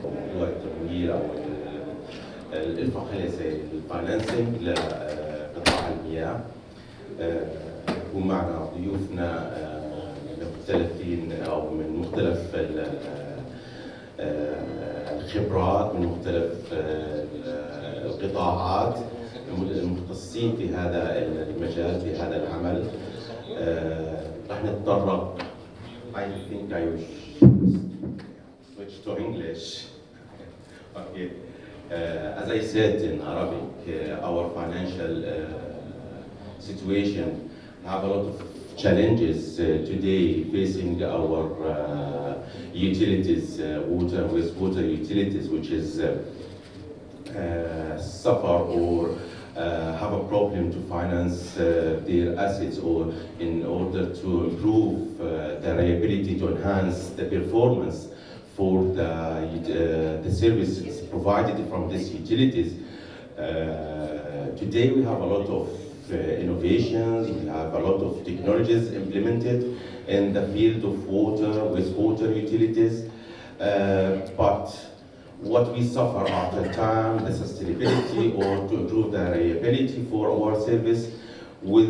موضوع التمويل أو الفاينانسنج لقطاع المياه. ومعنا ضيوفنا مختلفين أو من مختلف الخبرات، من مختلف القطاعات، المختصين في هذا المجال، في هذا العمل. راح نتطرق. I think I will switch to English. Okay. As I said in Arabic, our financial situation have a lot of challenges today facing our utilities, water and wastewater utilities, which is suffer or have a problem to finance their assets, or in order to improve their ability to enhance the performance for the services provided from these utilities. Today we have a lot of innovations, we have a lot of technologies implemented in the field of water, wastewater utilities, but what we suffer after time, the sustainability or to improve the reliability for our service, we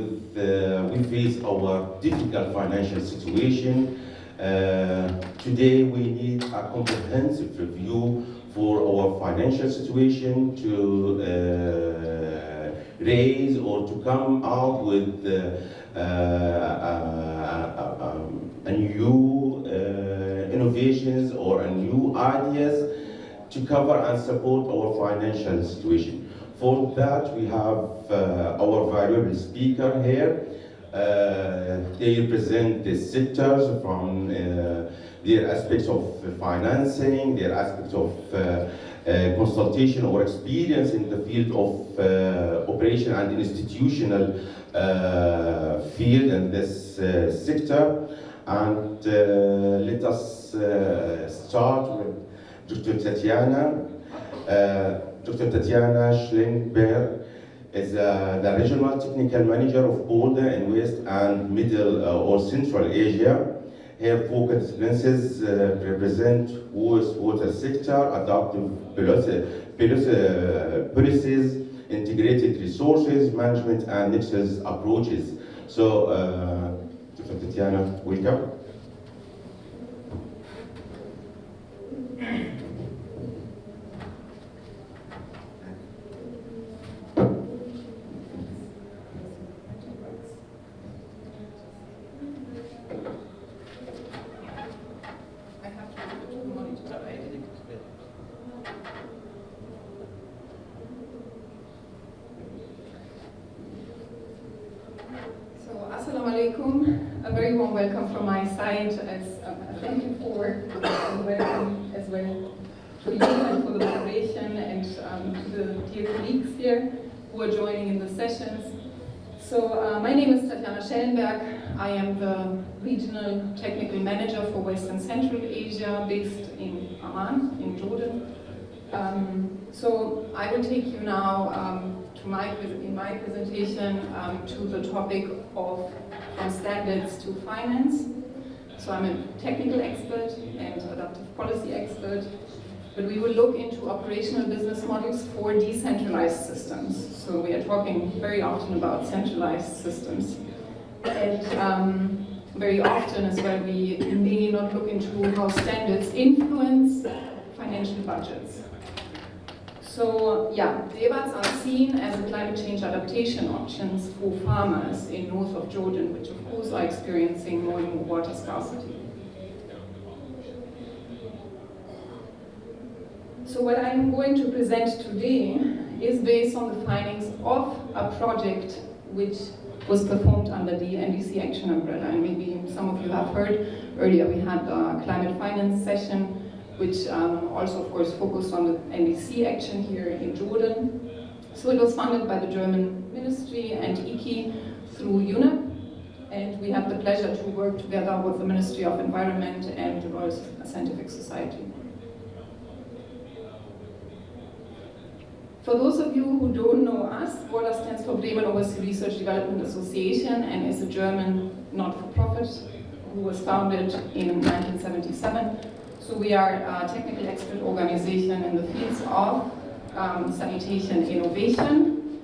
face our difficult financial situation. Today we need a comprehensive review for our financial situation to raise or to come out with a new innovations or a new ideas to cover and support our financial situation. For that, we have our valuable speaker here. They represent the sectors from their aspects of financing, their aspects of consultation or experience in the field of operation and institutional field in this sector. And let us start with Dr. Tatiana. Dr. Tatiana Schlingberg is the Regional Technical Manager of Border and West and Middle or Central Asia. Her focus disciplines represent wastewater sector, adaptive policies, integrated resources management, and nexus approaches. So, Dr. Tatiana, welcome. A very warm welcome from my side. Thank you for the welcome as well to you and for the moderation, and to the dear colleagues here who are joining in the sessions. So my name is Tatiana Schellenberg. I am the Regional Technical Manager for West and Central Asia, based in Amman, in Jordan. So I will take you now in my presentation to the topic of from standards to finance. So I'm a technical expert and adaptive policy expert, but we will look into operational business models for decentralized systems. So we are talking very often about centralized systems. And very often as well, we may not look into how standards influence financial budgets. So yeah, the EBAs are seen as a climate change adaptation options for farmers in north of Jordan, which of course are experiencing more and more water scarcity. So what I'm going to present today is based on the findings of a project which was performed under the NDC Action umbrella. And maybe some of you have heard earlier we had a climate finance session, which also, of course, focused on the NDC action here in Jordan. So it was funded by the German Ministry and IKI through UNEP, and we had the pleasure to work together with the Ministry of Environment and the Royal Scientific Society. For those of you who don't know us, WATER stands for Bremen Overseas Research Development Association and is a German not-for-profit who was founded in 1977. So we are a technical expert organization in the fields of sanitation innovation,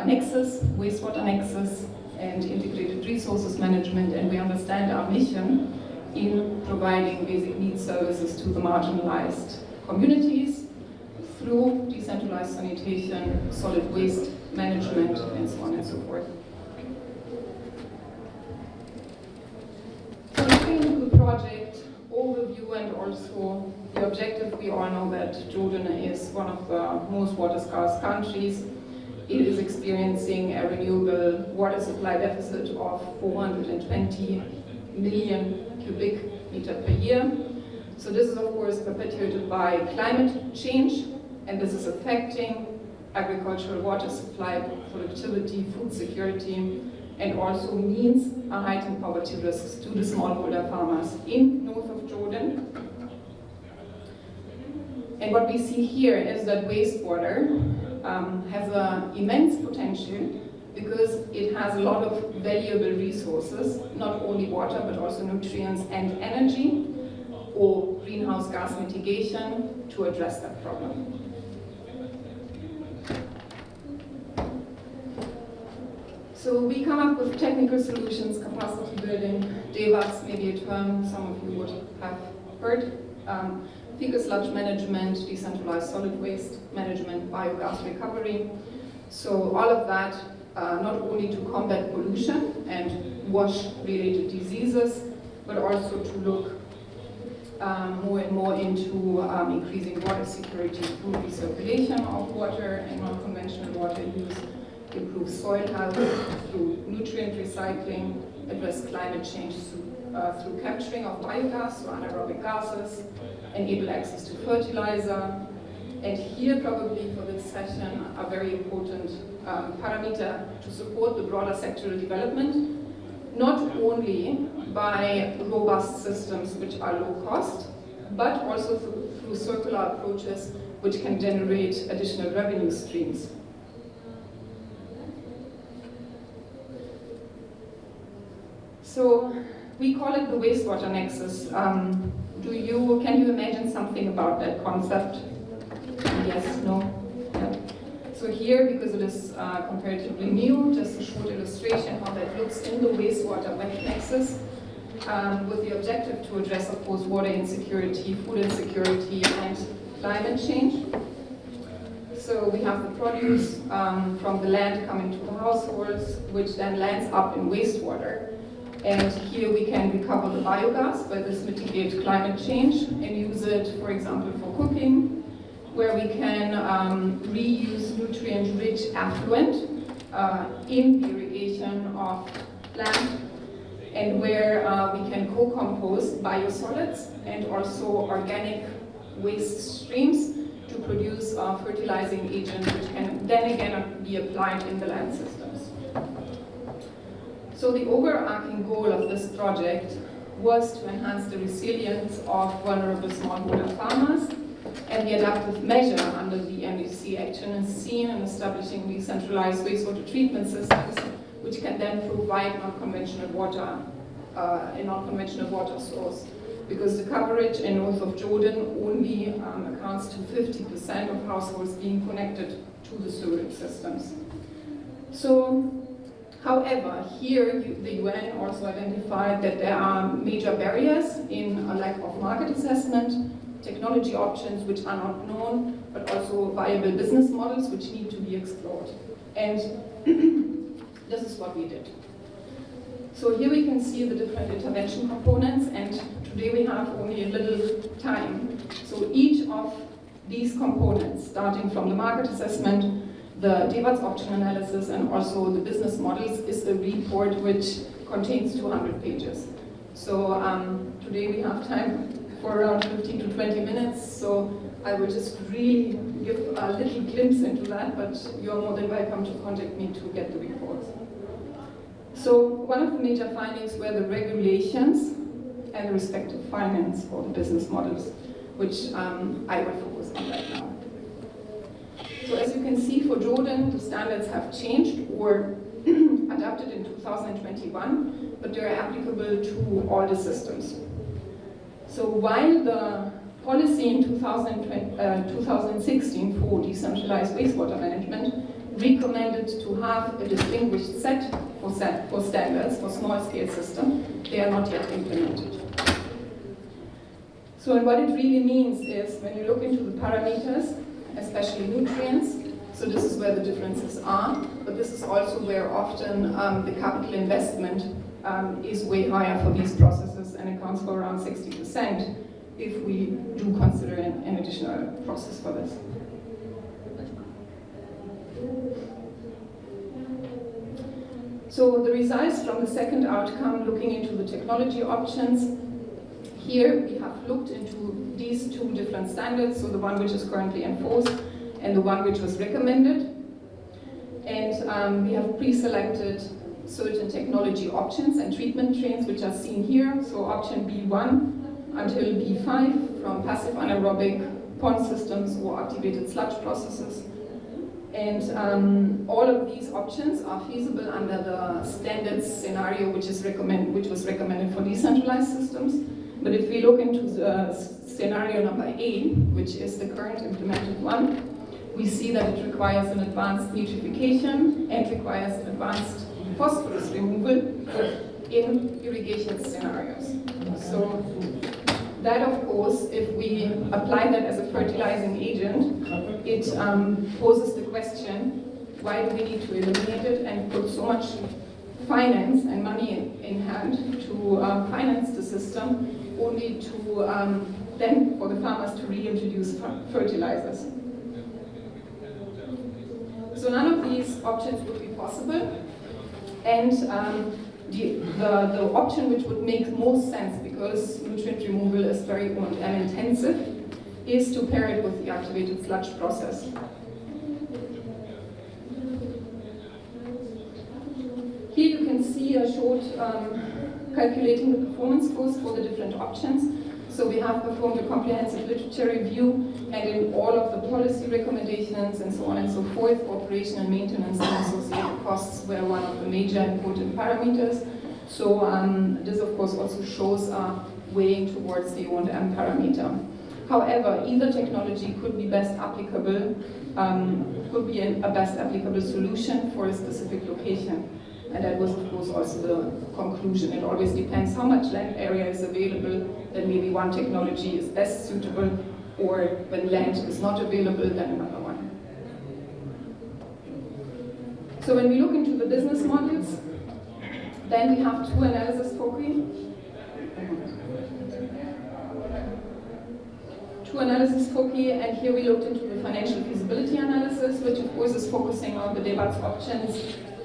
nexus, wastewater nexus, and integrated resources management, and we understand our mission in providing basic needs services to the marginalized communities through decentralized sanitation, solid waste management, and so on and so forth. So looking into the project overview and also the objective, we all know that Jordan is one of the most water scarce countries. It is experiencing a renewable water supply deficit of 420 million cubic meter per year. So this is of course perpetuated by climate change, and this is affecting agricultural water supply, productivity, food security, and also means a heightened poverty risks to the smallholder farmers in north of Jordan. And what we see here is that wastewater has an immense potential because it has a lot of valuable resources, not only water but also nutrients and energy, or greenhouse gas mitigation to address that problem. So we come up with technical solutions, capacity building, DEWATS, maybe a term some of you would have heard, fecal sludge management, decentralized solid waste management, biogas recovery. So all of that not only to combat pollution and wash-related diseases, but also to look more and more into increasing water security through recirculation of water and non-conventional water use, improve soil health through nutrient recycling, address climate change through capturing of biogas, so anaerobic gases, enable access to fertilizer. And here probably for this session a very important parameter to support the broader sectoral development, not only by robust systems which are low cost, but also through circular approaches which can generate additional revenue streams. So we call it the wastewater nexus. Can you imagine something about that concept? Yes, no? Yeah. So here, because it is comparatively new, just a short illustration how that looks in the wastewater wet nexus, with the objective to address, of course, water insecurity, food insecurity, and climate change. So we have the produce from the land coming to the households, which then lands up in wastewater. And here we can recover the biogas, by this mitigate climate change, and use it, for example, for cooking, where we can reuse nutrient-rich effluent in the irrigation of land, and where we can co-compost biosolids and also organic waste streams to produce a fertilizing agent, which can then again be applied in the land systems. So the overarching goal of this project was to enhance the resilience of vulnerable smallholder farmers, and the adaptive measure under the MDC action is seen in establishing decentralized wastewater treatment systems, which can then provide non-conventional water, a non-conventional water source. Because the coverage in north of Jordan only accounts to 50% of households being connected to the sewage systems. So, however, here the UN also identified that there are major barriers in a lack of market assessment, technology options which are not known, but also viable business models which need to be explored. And this is what we did. So here we can see the different intervention components, and today we have only a little time. So each of these components, starting from the market assessment, the DEWATS option analysis, and also the business models, is a report which contains 200 pages. So today we have time for around 15 to 20 minutes, so I will just really give a little glimpse into that, but you're more than welcome to contact me to get the reports. So one of the major findings were the regulations and the respective finance for the business models, which I will focus on right now. So as you can see, for Jordan, the standards have changed or adapted in 2021, but they are applicable to all the systems. So while the policy in 2016 for decentralized wastewater management recommended to have a distinguished set for standards for small-scale system. They are not yet implemented. So what it really means is when you look into the parameters, especially nutrients, so this is where the differences are, but this is also where often the capital investment is way higher for these processes and accounts for around 60% if we do consider an additional process for this. So the results from the second outcome, looking into the technology options, here we have looked into these two different standards, so the one which is currently enforced and the one which was recommended. And we have pre-selected certain technology options and treatment trains which are seen here. So option B1 until B5 from passive anaerobic pond systems or activated sludge processes. And all of these options are feasible under the standards scenario which was recommended for decentralized systems. But if we look into the scenario number A, which is the current implemented one, we see that it requires an advanced nitrification and requires advanced phosphorus removal in irrigation scenarios. So that, of course, if we apply that as a fertilizing agent, it poses the question, why do we need to eliminate it and put so much finance and money in hand to finance the system, only to then for the farmers to reintroduce fertilizers. So none of these options would be possible, and the option which would make most sense, because nutrient removal is very O&M intensive, is to pair it with the activated sludge process. Here you can see a short calculating the performance scores for the different options. So we have performed a comprehensive literature review, and in all of the policy recommendations and so on and so forth, operation and maintenance and associated costs were one of the major important parameters. So this of course also shows weighing towards the O&M parameter. However, either technology could be best applicable, could be a best applicable solution for a specific location. And that was, of course, also the conclusion. It always depends how much land area is available, then maybe one technology is best suitable, or when land is not available, then another one. So when we look into the business models, then we have two analysis foci. And here we looked into the financial feasibility analysis, which of course is focusing on the DEBAT's options,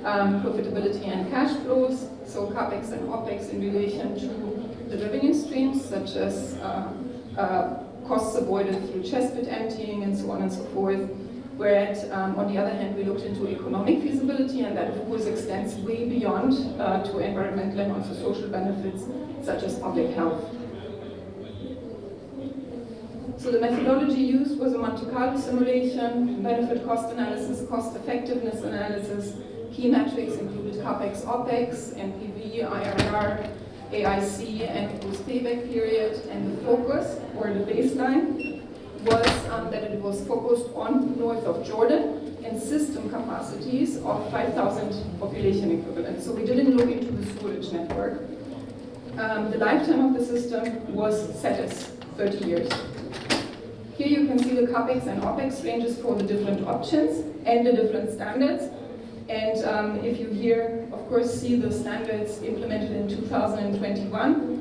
profitability and cash flows, so CAPEX and OPEX in relation to the revenue streams, such as costs avoided through chest pit emptying and so on and so forth. Whereas on the other hand, we looked into economic feasibility, and that of course extends way beyond to environmental and also social benefits, such as public health. So the methodology used was a Monte Carlo simulation, benefit cost analysis, cost effectiveness analysis. Key metrics included CAPEX, OPEX, NPV, IRR, AIC, and post payback period. And the focus, or the baseline, was that it was focused on north of Jordan and system capacities of 5,000 population equivalent. So we didn't look into the sewage network. The lifetime of the system was set as 30 years. Here you can see the CAPEX and OPEX ranges for the different options and the different standards. And if you here, of course, see the standards implemented in 2021,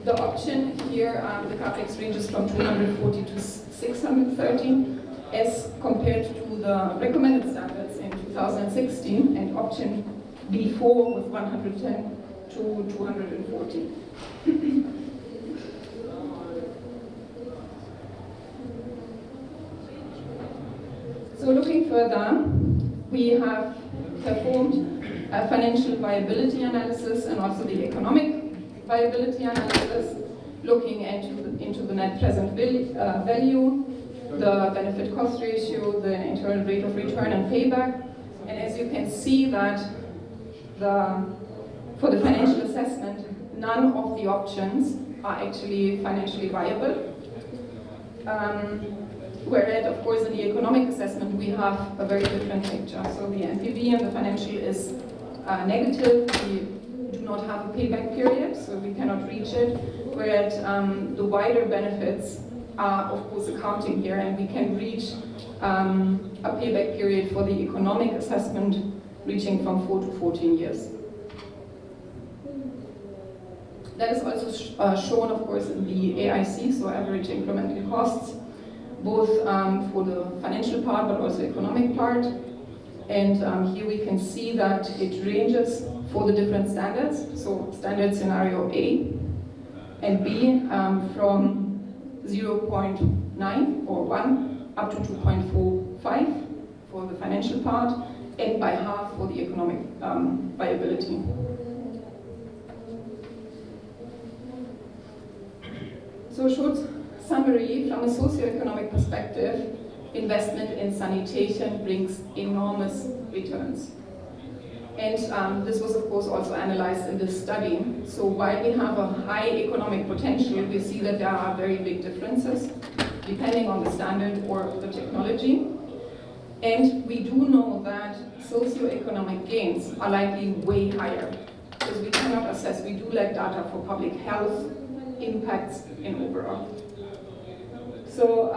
the option here, the CAPEX ranges from 240 to 630, as compared to the recommended standards in 2016, and option B4 with 110 to 240. So looking further, we have performed a financial viability analysis and also the economic viability analysis, looking into the net present value, the benefit cost ratio, the internal rate of return and payback. And as you can see that for the financial assessment, none of the options are actually financially viable. Whereas, of course, in the economic assessment, we have a very different picture. So the NPV and the financial is negative. We do not have a payback period, so we cannot reach it. Whereas the wider benefits are, of course, accounting here, and we can reach a payback period for the economic assessment reaching from 4 to 14 years. That is also shown, of course, in the AIC, so average incremental costs, both for the financial part but also economic part. And here we can see that it ranges for the different standards. So standard scenario A and B from 0.9 or 1 up to 2.45 for the financial part, and by half for the economic viability. So short summary, from a socioeconomic perspective, investment in sanitation brings enormous returns. And this was, of course, also analyzed in this study. So while we have a high economic potential, we see that there are very big differences depending on the standard or the technology. And we do know that socioeconomic gains are likely way higher because we cannot assess, we do lack data for public health impacts in overall. So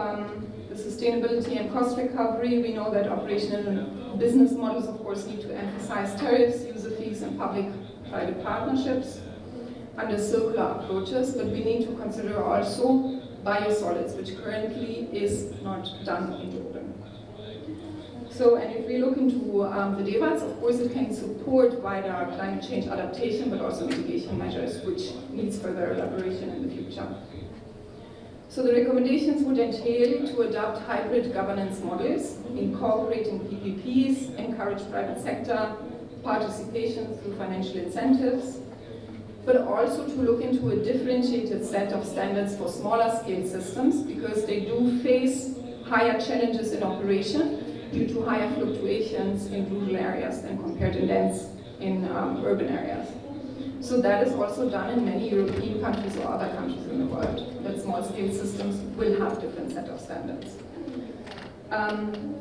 the sustainability and cost recovery, we know that operational business models, of course, need to emphasize tariffs, user fees, and public-private partnerships under circular approaches, but we need to consider also biosolids, which currently is not done in Jordan. So, and if we look into the debats, of course, it can support wider climate change adaptation, but also mitigation measures, which needs further elaboration in the future. So the recommendations would entail to adopt hybrid governance models, incorporating PPPs, encourage private sector participation through financial incentives, but also to look into a differentiated set of standards for smaller scale systems, because they do face higher challenges in operation due to higher fluctuations in rural areas than compared to dense in urban areas. So that is also done in many European countries or other countries in the world, that small-scale systems will have different set of standards.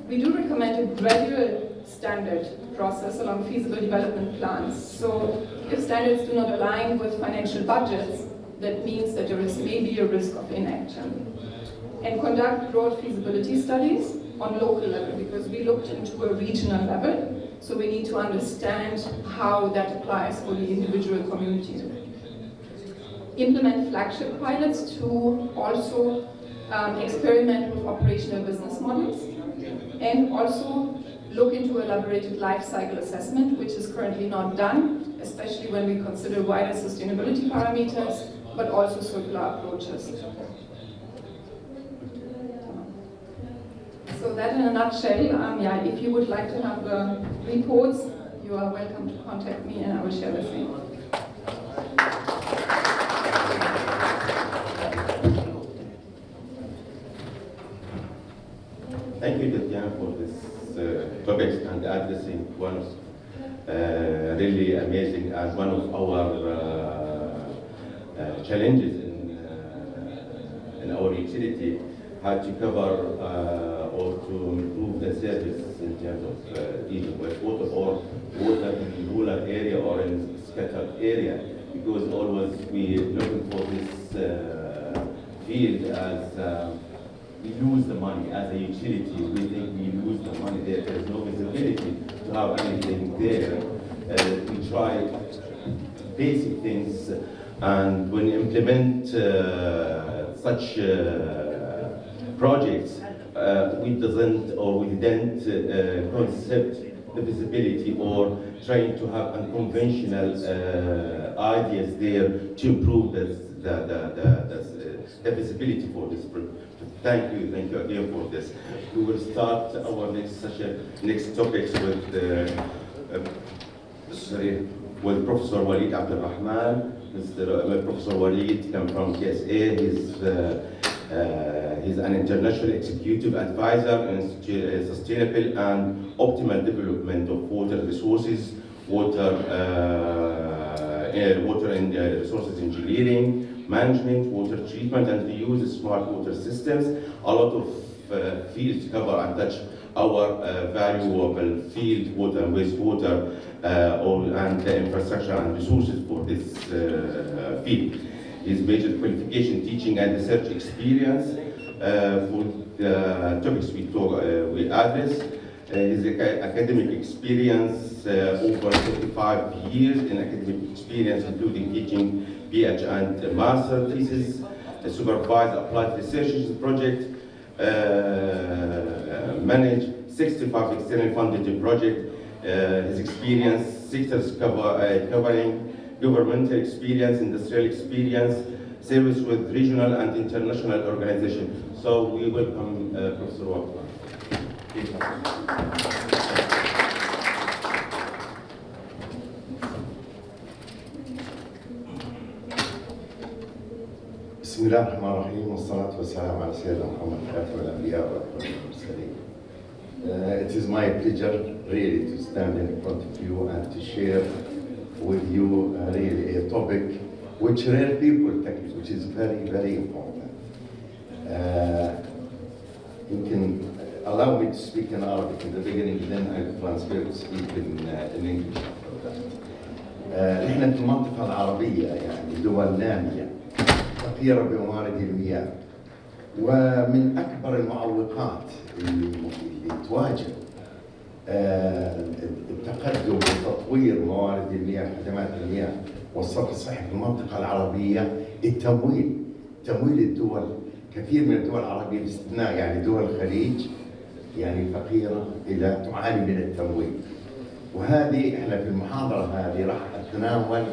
We do recommend a gradual standard process along feasible development plans. So if standards do not align with financial budgets, that means that there is maybe a risk of inaction. And conduct broad feasibility studies on local level, because we looked into a regional level, so we need to understand how that applies for the individual community. Implement flagship pilots to also experiment with operational business models, and also look into elaborated life cycle assessment, which is currently not done, especially when we consider wider sustainability parameters, but also circular approaches. So that in a nutshell, if you would like to have the reports, you are welcome to contact me and I will share the same. Thank you, Tatiana, for this topic and addressing one of really amazing and one of our challenges in our utility, how to cover or to improve the service in terms of dealing with water or water in rural area or in scattered area, because always we looking for this field as we lose the money as a utility. We think we lose the money there. There's no visibility to have anything there. We try basic things, and when you implement such projects, we didn't concept the visibility or trying to have unconventional ideas there to improve the visibility for this. Thank you again for this. We will start our next session, next topics with Professor Walid Abdul Rahman. Professor Walid comes from KSA. He's an international executive advisor in sustainable and optimal development of water resources, water and resources engineering, management, water treatment, and reuse smart water systems. A lot of fields cover and touch our valuable field, water and wastewater, and the infrastructure and resources for this field. His major qualification, teaching and research experience for the topics we address. His academic experience, over 35 years in academic experience, including teaching PhD and master thesis, supervised applied research project, managed 65 external funded projects. His experience, sectors covering governmental experience, industrial experience, service with regional and international organizations. So we welcome Professor Wastewater. بسم الله الرحمن الرحيم والصلاة والسلام على سيدنا محمد خاتم الأنبياء وأكرم المرسلين. It is my pleasure really to stand in front of you and to share with you really a topic which rare people tackle, which is very, very important. You can allow me to speak in Arabic in the beginning, then I'll transfer to speak in English after that. نحن في المنطقة العربية يعني دول نامية فقيرة بموارد المياه، ومن أكبر المعوقات اللي تواجه التقدم وتطوير موارد المياه، خدمات المياه والصرف الصحي في المنطقة العربية التمويل. تمويل الدول، كثير من الدول العربية باستثناء يعني دول الخليج يعني فقيرة إلى تعاني من التمويل. وهذه احنا في المحاضرة هذه راح أتناول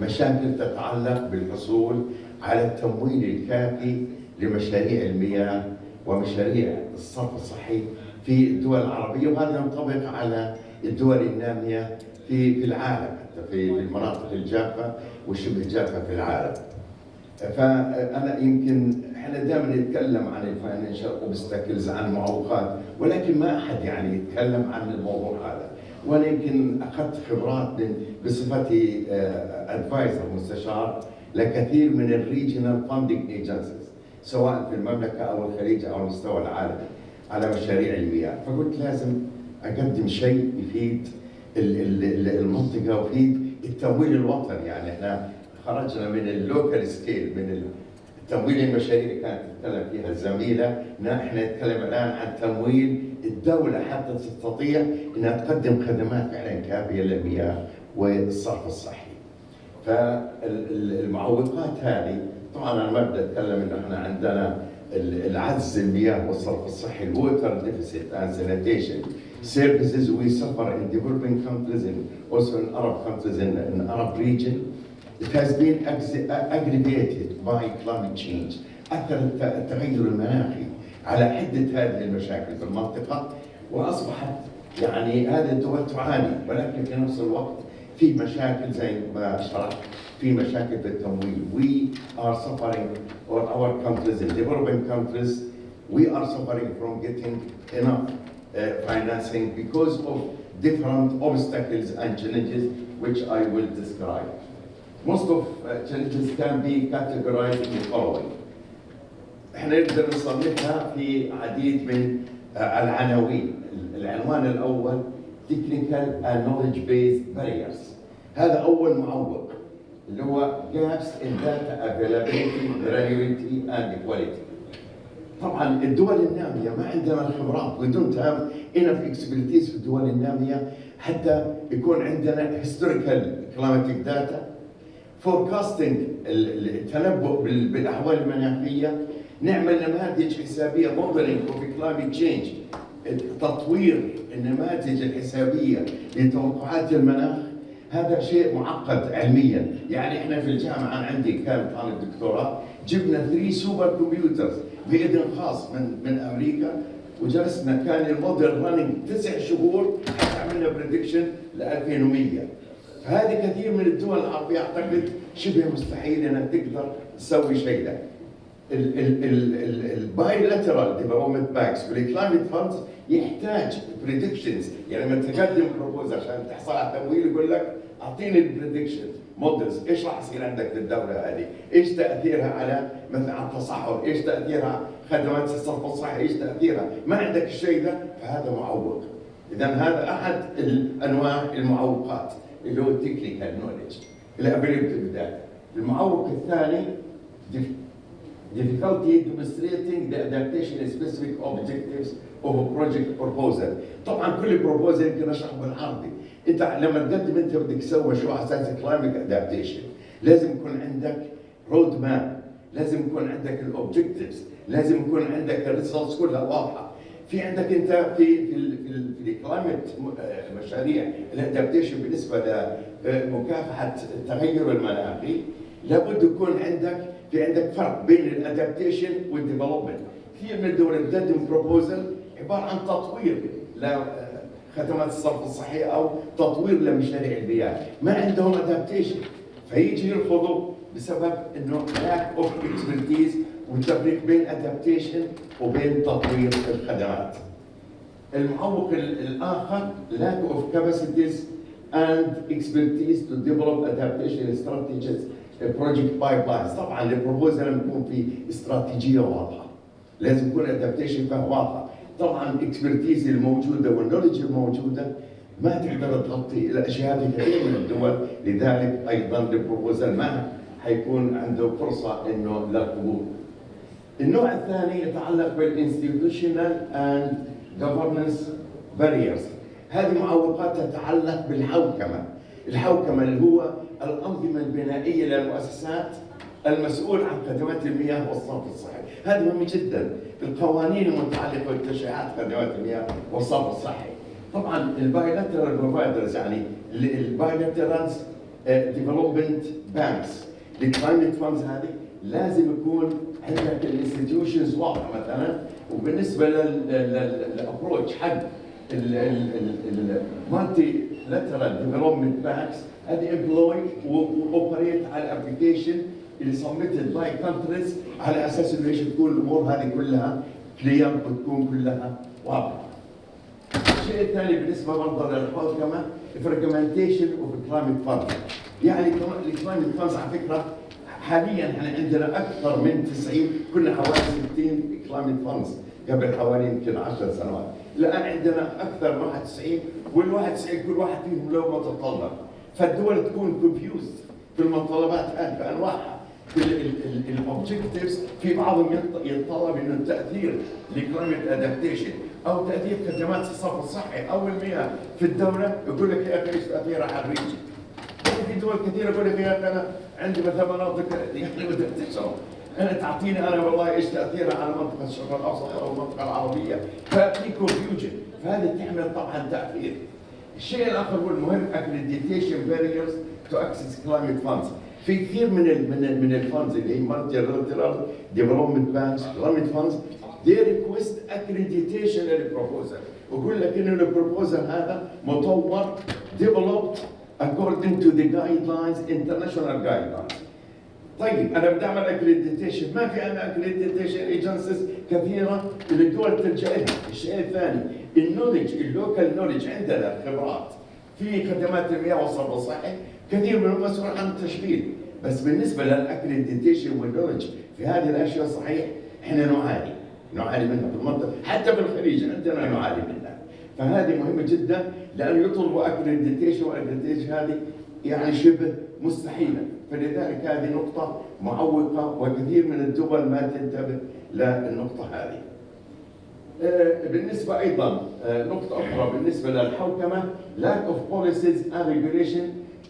مشاكل تتعلق بالحصول على التمويل الكافي لمشاريع المياه ومشاريع الصرف الصحي في الدول العربية، وهذا ينطبق على الدول النامية في العالم، حتى في المناطق الجافة والشبه جافة في العالم. فأنا يمكن احنا دائما نتكلم عن الفاينانشال اوبستاكلز، عن المعوقات، ولكن ما أحد يعني يتكلم عن الموضوع هذا. وأنا يمكن أخذت خبرات بصفتي ادفايزر مستشار لكثير من الريجنال فاندنج ايجنسيز سواء في المملكة أو الخليج أو المستوى العالمي على مشاريع المياه، فقلت لازم أقدم شيء يفيد المنطقة ويفيد التمويل الوطني. يعني احنا خرجنا من اللوكال سكيل، من تمويل المشاريع اللي كانت تتكلم فيها الزميلة، احنا نتكلم الآن عن تمويل الدولة حتى تستطيع انها تقدم خدمات فعلا كافية للمياه والصرف الصحي. فالمعوقات هذه طبعا انا ما بدي اتكلم انه احنا عندنا العجز المياه والصرف الصحي، الووتر ديفيسيت and sanitation services we suffer in developing countries and also in Arab countries in Arab region. It has been aggravated by climate change. أثر التغير المناخي على عدة هذه المشاكل في المنطقة، وأصبحت يعني هذه الدول تعاني، ولكن في نفس الوقت في مشاكل زي ما شرحت، في مشاكل في التمويل. We are suffering, or our countries, in developing countries, we are suffering from getting enough financing because of different obstacles and challenges which I will describe. Most of challenges can be categorized in the following. احنا نقدر نصنفها في عديد من العناوين. العنوان الأول technical and knowledge based barriers. هذا أول معوق اللي هو gaps in data availability, granularity and equality. طبعا الدول النامية ما عندنا الخبرات، we don't have enough expertise في الدول النامية حتى يكون عندنا historical climatic data, forecasting التنبؤ بالأحوال المناخية، نعمل نماذج حسابية modeling of climate change، تطوير النماذج الحسابية لتوقعات المناخ. هذا شيء معقد علميا. يعني احنا في الجامعة عندي كان طالب دكتوراه جبنا 3 سوبر كمبيوترز بإذن خاص من أمريكا، وجلسنا كان الموديل رانينج 9 شهور حتى عملنا بريدكشن ل 2100. فهذه كثير من الدول العربية أعتقد شبه مستحيل أنها تقدر تسوي شيء له. البايلاترال ديفلوبمنت باكس والكلايمت فاندز يحتاج بريدكشنز. يعني لما تقدم بروبوز عشان تحصل على تمويل يقول لك اعطيني البريدكشنز، مودلز، ايش راح يصير عندك في الدوله هذه؟ ايش تاثيرها على مثلا التصحر؟ ايش تاثيرها خدمات الصرف الصحي؟ ايش تاثيرها؟ ما عندك الشيء ده، فهذا معوق. اذا هذا احد الانواع المعوقات اللي هو التكنيكال نولج، الابيليتي بالذات. المعوق الثاني difficulty demonstrating the adaptation specific objectives of a project proposal. طبعا كل proposal يمكن اشرحه بالعربي. انت لما تقدم انت بدك تسوي مشروع اساسي climate adaptation، لازم يكون عندك رود ماب، لازم يكون عندك الاوبجكتيفز، لازم يكون عندك الريسورس كلها واضحه. في عندك انت في الكلايمت مشاريع الادابتيشن بالنسبه لمكافحه التغير المناخي، لابد يكون عندك فرق بين الادابتيشن والديفلوبمنت. كثير من الدول بتقدم بروبوزل عباره عن تطوير لخدمات الصرف الصحي او تطوير لمشاريع البيئه، ما عندهم ادابتيشن، فيجي يرفضوا بسبب انه lack of expertise والتفريق بين adaptation وبين تطوير الخدمات. المعوق الآخر lack of capacities and expertise to develop adaptation strategies project pipelines. طبعا البروبوزل لازم يكون في استراتيجية واضحة، لازم يكون adaptation فيها واضحة. طبعا الاكسبرتيز الموجودة والنولج الموجودة ما تقدر تغطي الاشياء هذه كثير من الدول، لذلك ايضا البروبوزل ما حيكون عنده فرصه انه للقبول. النوع الثاني يتعلق بالانستتيوشنال اند governance barriers. هذه معوقات تتعلق بالحوكمه، الحوكمه اللي هو الانظمه البنائيه للمؤسسات المسؤول عن خدمات المياه والصرف الصحي. هذا مهم جدا، القوانين المتعلقه بتشريعات خدمات المياه والصرف الصحي. طبعا البايلاترال بروفايدرز، يعني البايلاترال ديفلوبمنت بانكس للكلايمت فاندز، هذه لازم يكون عندك الانستتيوشنز واضحه مثلا. وبالنسبه للابروتش حق المالتي لاترال ديفلوبمنت بانكس، هذه امبلوي واوبريت على الابلكيشن اللي سبميتد باي كونتريز على اساس انه ايش تكون الامور هذه كلها كلير وتكون كلها واضحه. الشيء الثاني بالنسبه برضه للحوكمه فرجمنتيشن اوف كلايمت فاند. يعني الكلايمت فاندز على فكره حاليا احنا عندنا اكثر من 90، كنا حوالي 60 كلايمت فاندز قبل حوالي يمكن 10 سنوات، الان عندنا اكثر من 91، وال91 كل واحد فيهم له متطلب، فالدول تكون كونفيوزد في المتطلبات بانواعها. الاوبجكتيفز في بعضهم يتطلب انه التاثير لكلايمت ادابتيشن او تاثير خدمات الصرف الصحي او المياه في الدوله، يقول لك يا اخي ايش تاثيرها على الريجن. في دول كثيره يقول لك يا اخي انا عندي مثلا مناطق يعني بدها تشرب، انا تعطيني انا والله ايش تاثيرها على منطقه الشرق الاوسط او المنطقه العربيه، ففي كونفيوجن، فهذه تحمل طبعا تاثير. الشيء الاخر والمهم accreditation barriers to access climate funds. في كثير من الفاندز اللي هي multilateral development banks climate funds they request accreditation للبروبوزل، ويقول لك انه البروبوزل هذا مطور developed according to the guidelines international guidelines. طيب انا بدي اعمل accreditation، ما في عندنا accreditation agencies كثيره اللي الدول تلجا لها. الشيء الثاني النولج، اللوكال نولج، عندنا خبرات في خدمات المياه والصرف الصحي كثير منهم مسؤول عن التشغيل، بس بالنسبه للاكريديتيشن والنولج في هذه الاشياء صحيح احنا نعاني منها في المنطقه، حتى في الخليج عندنا نعاني منها. فهذه مهمه جدا لان يطلبوا اكريديتيشن، والاكريديتيشن هذه يعني شبه مستحيله، فلذلك هذه نقطه معوقه وكثير من الدول ما تنتبه للنقطه هذه. بالنسبه ايضا نقطه اخرى بالنسبه للحوكمه lack of policies and regulation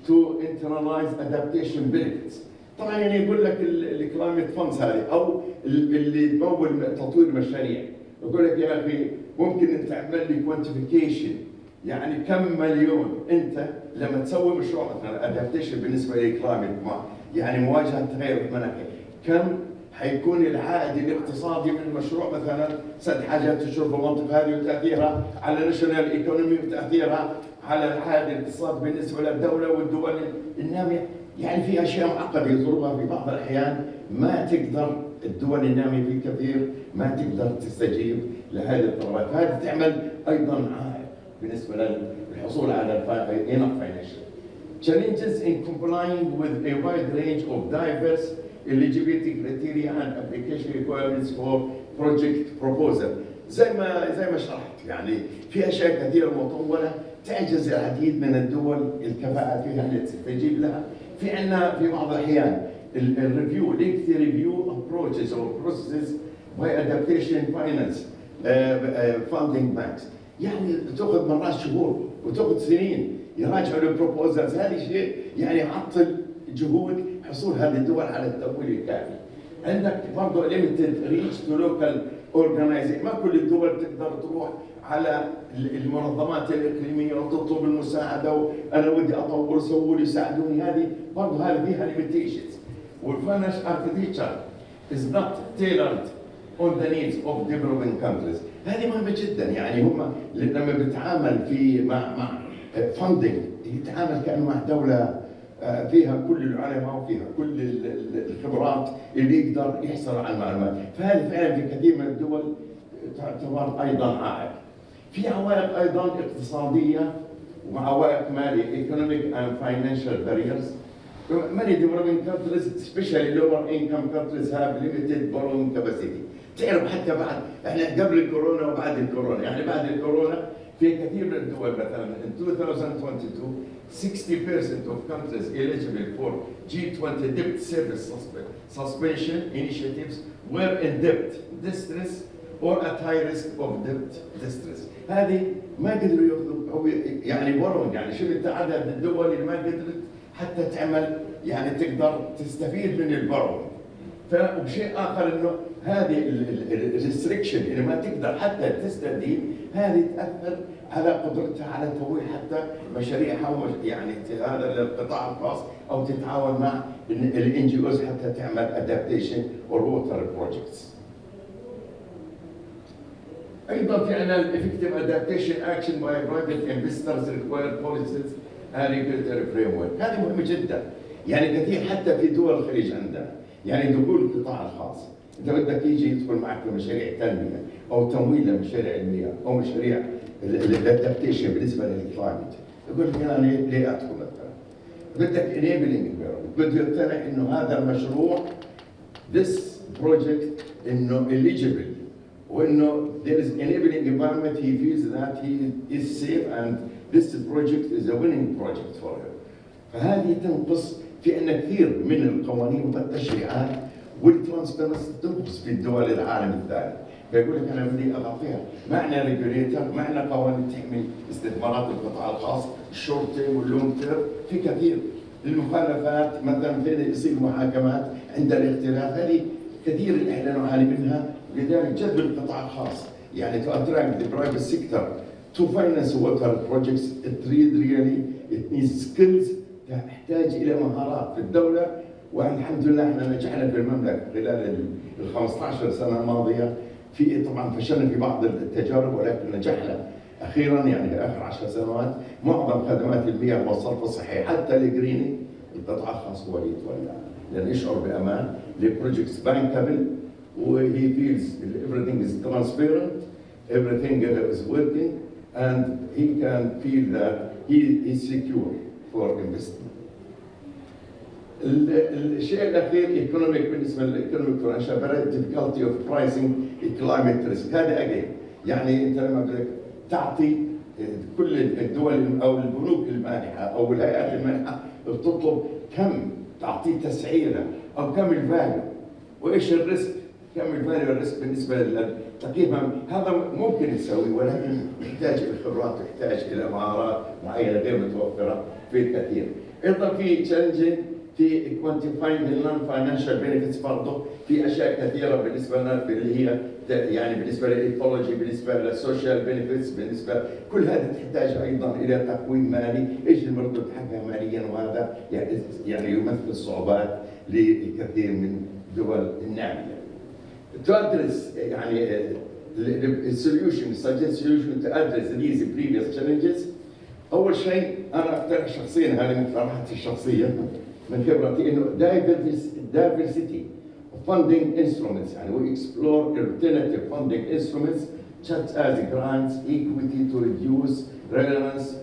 to internalize adaptation benefits. طبعا يعني يقول لك الكلايمت فاندز هذه او اللي تمول تطوير مشاريع، يقول لك يا اخي ممكن انت تعمل لي كوانتيفيكيشن، يعني كم مليون انت لما تسوي مشروع مثلا ادابتيشن بالنسبه للكلايمت يعني مواجهه تغير المناخي، كم حيكون العائد الاقتصادي من المشروع مثلا سد حاجات الشرب المنطقه هذه وتاثيرها على الناشونال ايكونومي وتاثيرها على العائد الاقتصادي بالنسبه للدوله والدول الناميه. يعني في اشياء معقده يظهرها في بعض الاحيان ما تقدر الدول الناميه في كثير ما تقدر تستجيب لهذه الطلبات، فهذه تعمل ايضا عائد بالنسبه للحصول على enough financial. challenges in complying with a wide range of diverse eligibility criteria and application requirements for project proposal. زي ما شرحت يعني في اشياء كثيره مطوله تعجز العديد من الدول الكفاءه فيها ان تستجيب لها. في عندنا في بعض الاحيان الريفيو lengthy review approaches or processes by adaptation finance funding banks يعني تاخذ مرات شهور وتاخذ سنين يراجعوا البروبوزلز. هذا شيء يعني يعطل جهود حصول هذه الدول على التمويل الكافي. عندك برضه limited reach to local organizing، ما كل الدول تقدر تروح على المنظمات الإقليمية وتطلب المساعدة وأنا ودي أطور سووا لي ساعدوني. هذه برضه هذه فيها limitations. والفاينانشال architecture is not tailored on the needs of developing countries. هذه مهمة جدا. يعني هم لما بيتعامل في مع funding يتعامل كأنه مع دولة فيها كل العلماء وفيها كل الخبرات اللي يقدر يحصل على المعلومات. فهذه فعلا في كثير من الدول تعتبر ايضا عائق. في عوائق ايضا اقتصاديه وعوائق ماليه economic and financial barriers. Many developing countries especially lower income countries have limited borrowing capacity. تعرف حتى بعد احنا قبل الكورونا وبعد الكورونا، يعني بعد الكورونا في كثير من الدول مثلا in 2022 60% of countries eligible for G20 debt service suspension initiatives were in debt distress or at high risk of debt distress. هذه ما قدروا ياخذوا يعني borrowing. يعني شوف انت عدد الدول اللي ما قدرت حتى تعمل يعني تقدر تستفيد من البورو. وشيء اخر انه هذه الريستريكشن اللي ما تقدر حتى تستدين هذه تاثر على قدرتها على تمويل حتى مشاريعها يعني هذا للقطاع الخاص او تتعاون مع الان جي اوز حتى تعمل ادابتيشن اور ووتر بروجكتس. ايضا في عندنا الافكتيف ادابتيشن اكشن باي برايفت انفسترز ريكواير بوليسيز اند ريجوليتوري فريم ورك. هذه مهمه جدا. يعني كثير حتى في دول الخليج عندنا يعني دخول القطاع الخاص انت بدك يجي يدخل معك في مشاريع تنميه او تمويل لمشاريع المياه او مشاريع الادابتيشن بالنسبه للكلايمت، يقول لك انا ليه ادخل مثلا؟ بدك انيبلينج بده يقتنع انه هذا المشروع this project انه eligible وانه there is enabling environment he feels that he is safe and this project is a winning project for him. فهذه تنقص في عندنا كثير من القوانين والتشريعات والترانسبيرنسي تنقص في الدول العالم الثالث. فيقول لك انا بدي اغطيها، معنا ريجوليتر، معنا قوانين تحمي استثمارات القطاع الخاص، الشورت تيرم واللونج تيرم، في كثير المخالفات مثلا فين يصير محاكمات عند الاختلاف، هذه كثير احنا نعاني منها. لذلك جذب القطاع الخاص يعني to attract the private sector to finance water projects it needs skills تحتاج الى مهارات في الدوله. والحمد لله احنا نجحنا في المملكه خلال ال 15 سنه الماضيه في طبعا فشلنا في بعض التجارب ولكن نجحنا اخيرا يعني في اخر 10 سنوات معظم خدمات المياه والصرف الصحي حتى الجريننج القطاع الخاص هو اللي يتولى لان يشعر بامان لبروجكتس بانكابل وهي feels everything is transparent, everything is working and he can feel that he is secure for investment. الشيء الاخير ايكونوميك بالنسبه للايكونوميك فاينانشال difficulty of pricing climate risk. هذا اجين يعني انت لما بدك تعطي كل الدول او البنوك المانحه او الهيئات المانحه بتطلب كم تعطيه تسعيره او كم الفاليو وايش الريسك، كم الفاليو الريسك بالنسبه لتقييمها. هذا ممكن يسوي ولكن يحتاج الى خبرات ويحتاج الى مهارات معينه غير متوفره في الكثير. ايضا في تشالنجينج في كوانتيفاينج النون فاينانشال بينفيتس برضه في اشياء كثيره بالنسبه لنا اللي هي يعني بالنسبه للايكولوجي بالنسبه للسوشيال بينفيتس بالنسبه كل هذا تحتاج ايضا الى تقويم مالي ايش المردود حقها ماليا وهذا يعني يمثل صعوبات لكثير من الدول الناميه. To address يعني the solution suggest solution to address these previous challenges. أول شيء أنا أقترح شخصيا هذه مقترحاتي الشخصية من خبرتي إنه diversity of funding instruments يعني we explore alternative funding instruments such as grants, equity to reduce reliance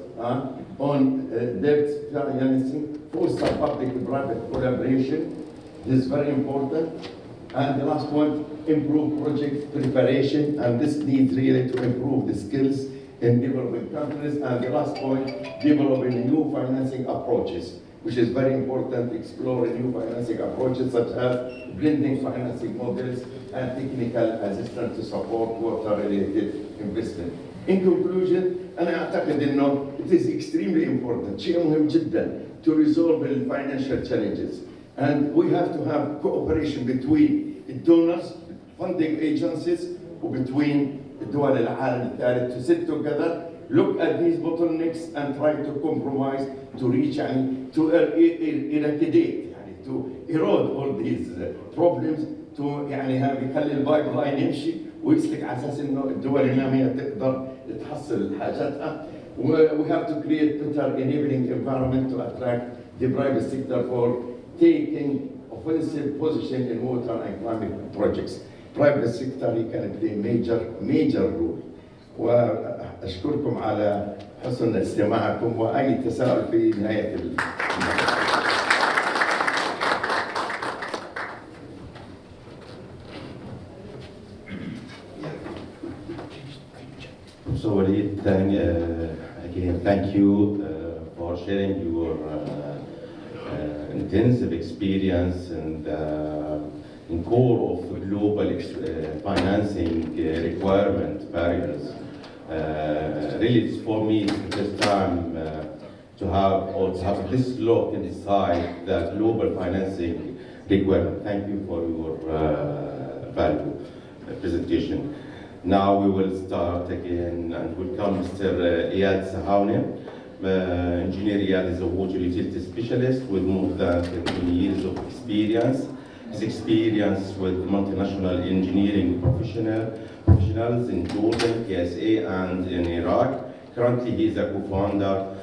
on debt financing, foster public-private collaboration. This is very important. And the last point, improve project preparation, and this needs really to improve the skills in developing countries. And the last point, developing new financing approaches, which is very important, exploring new financing approaches such as blending financing models and technical assistance to support water-related investment. In conclusion, أنا أعتقد إنه it is extremely important, شيء مهم جدا to resolve the financial challenges. And we have to have cooperation between donors, funding agencies, وbetween دول العالم الثالث to sit together, look at these bottlenecks and try to compromise to reach and to eradicate, to erode all these problems, to يعني يخلي البايب لاين يمشي ويسلك على اساس انه الدول الناميه تقدر تحصل حاجاتها. We have to create better enabling environment to attract the private sector for taking offensive position in water and climate projects. Private sector can play major role. واشكركم على حسن استماعكم واي تساؤل في نهايه So Walid, again, thank you for sharing your intensive experience and in core of global financing requirement barriers. Really, it's for me, it's the first time to have this look inside the global financing requirement. Thank you for your valuable presentation. Now we will start again and welcome Mr. Iyad Sahaune. Engineer Iyad is a water utility specialist with more than 20 years of experience. His experience with multinational engineering professionals in Jordan, KSA, and in Iraq. Currently, he is a co-founder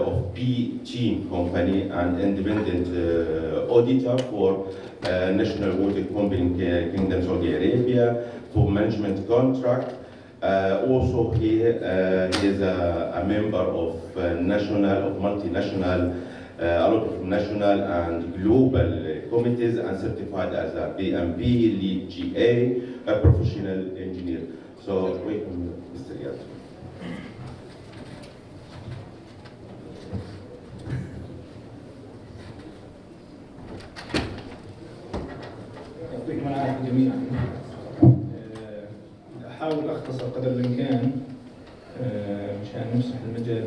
of P-Team Company and independent auditor for National Water Company in Kingdom Saudi Arabia for management contract. Also, he is a member of multinational, a lot of national and global committees and certified as a PMP, lead GA, a professional engineer. So, welcome, Mr. Iyad. يعطيكم العافية جميعا. أحاول أختصر قدر الإمكان مشان نفتح المجال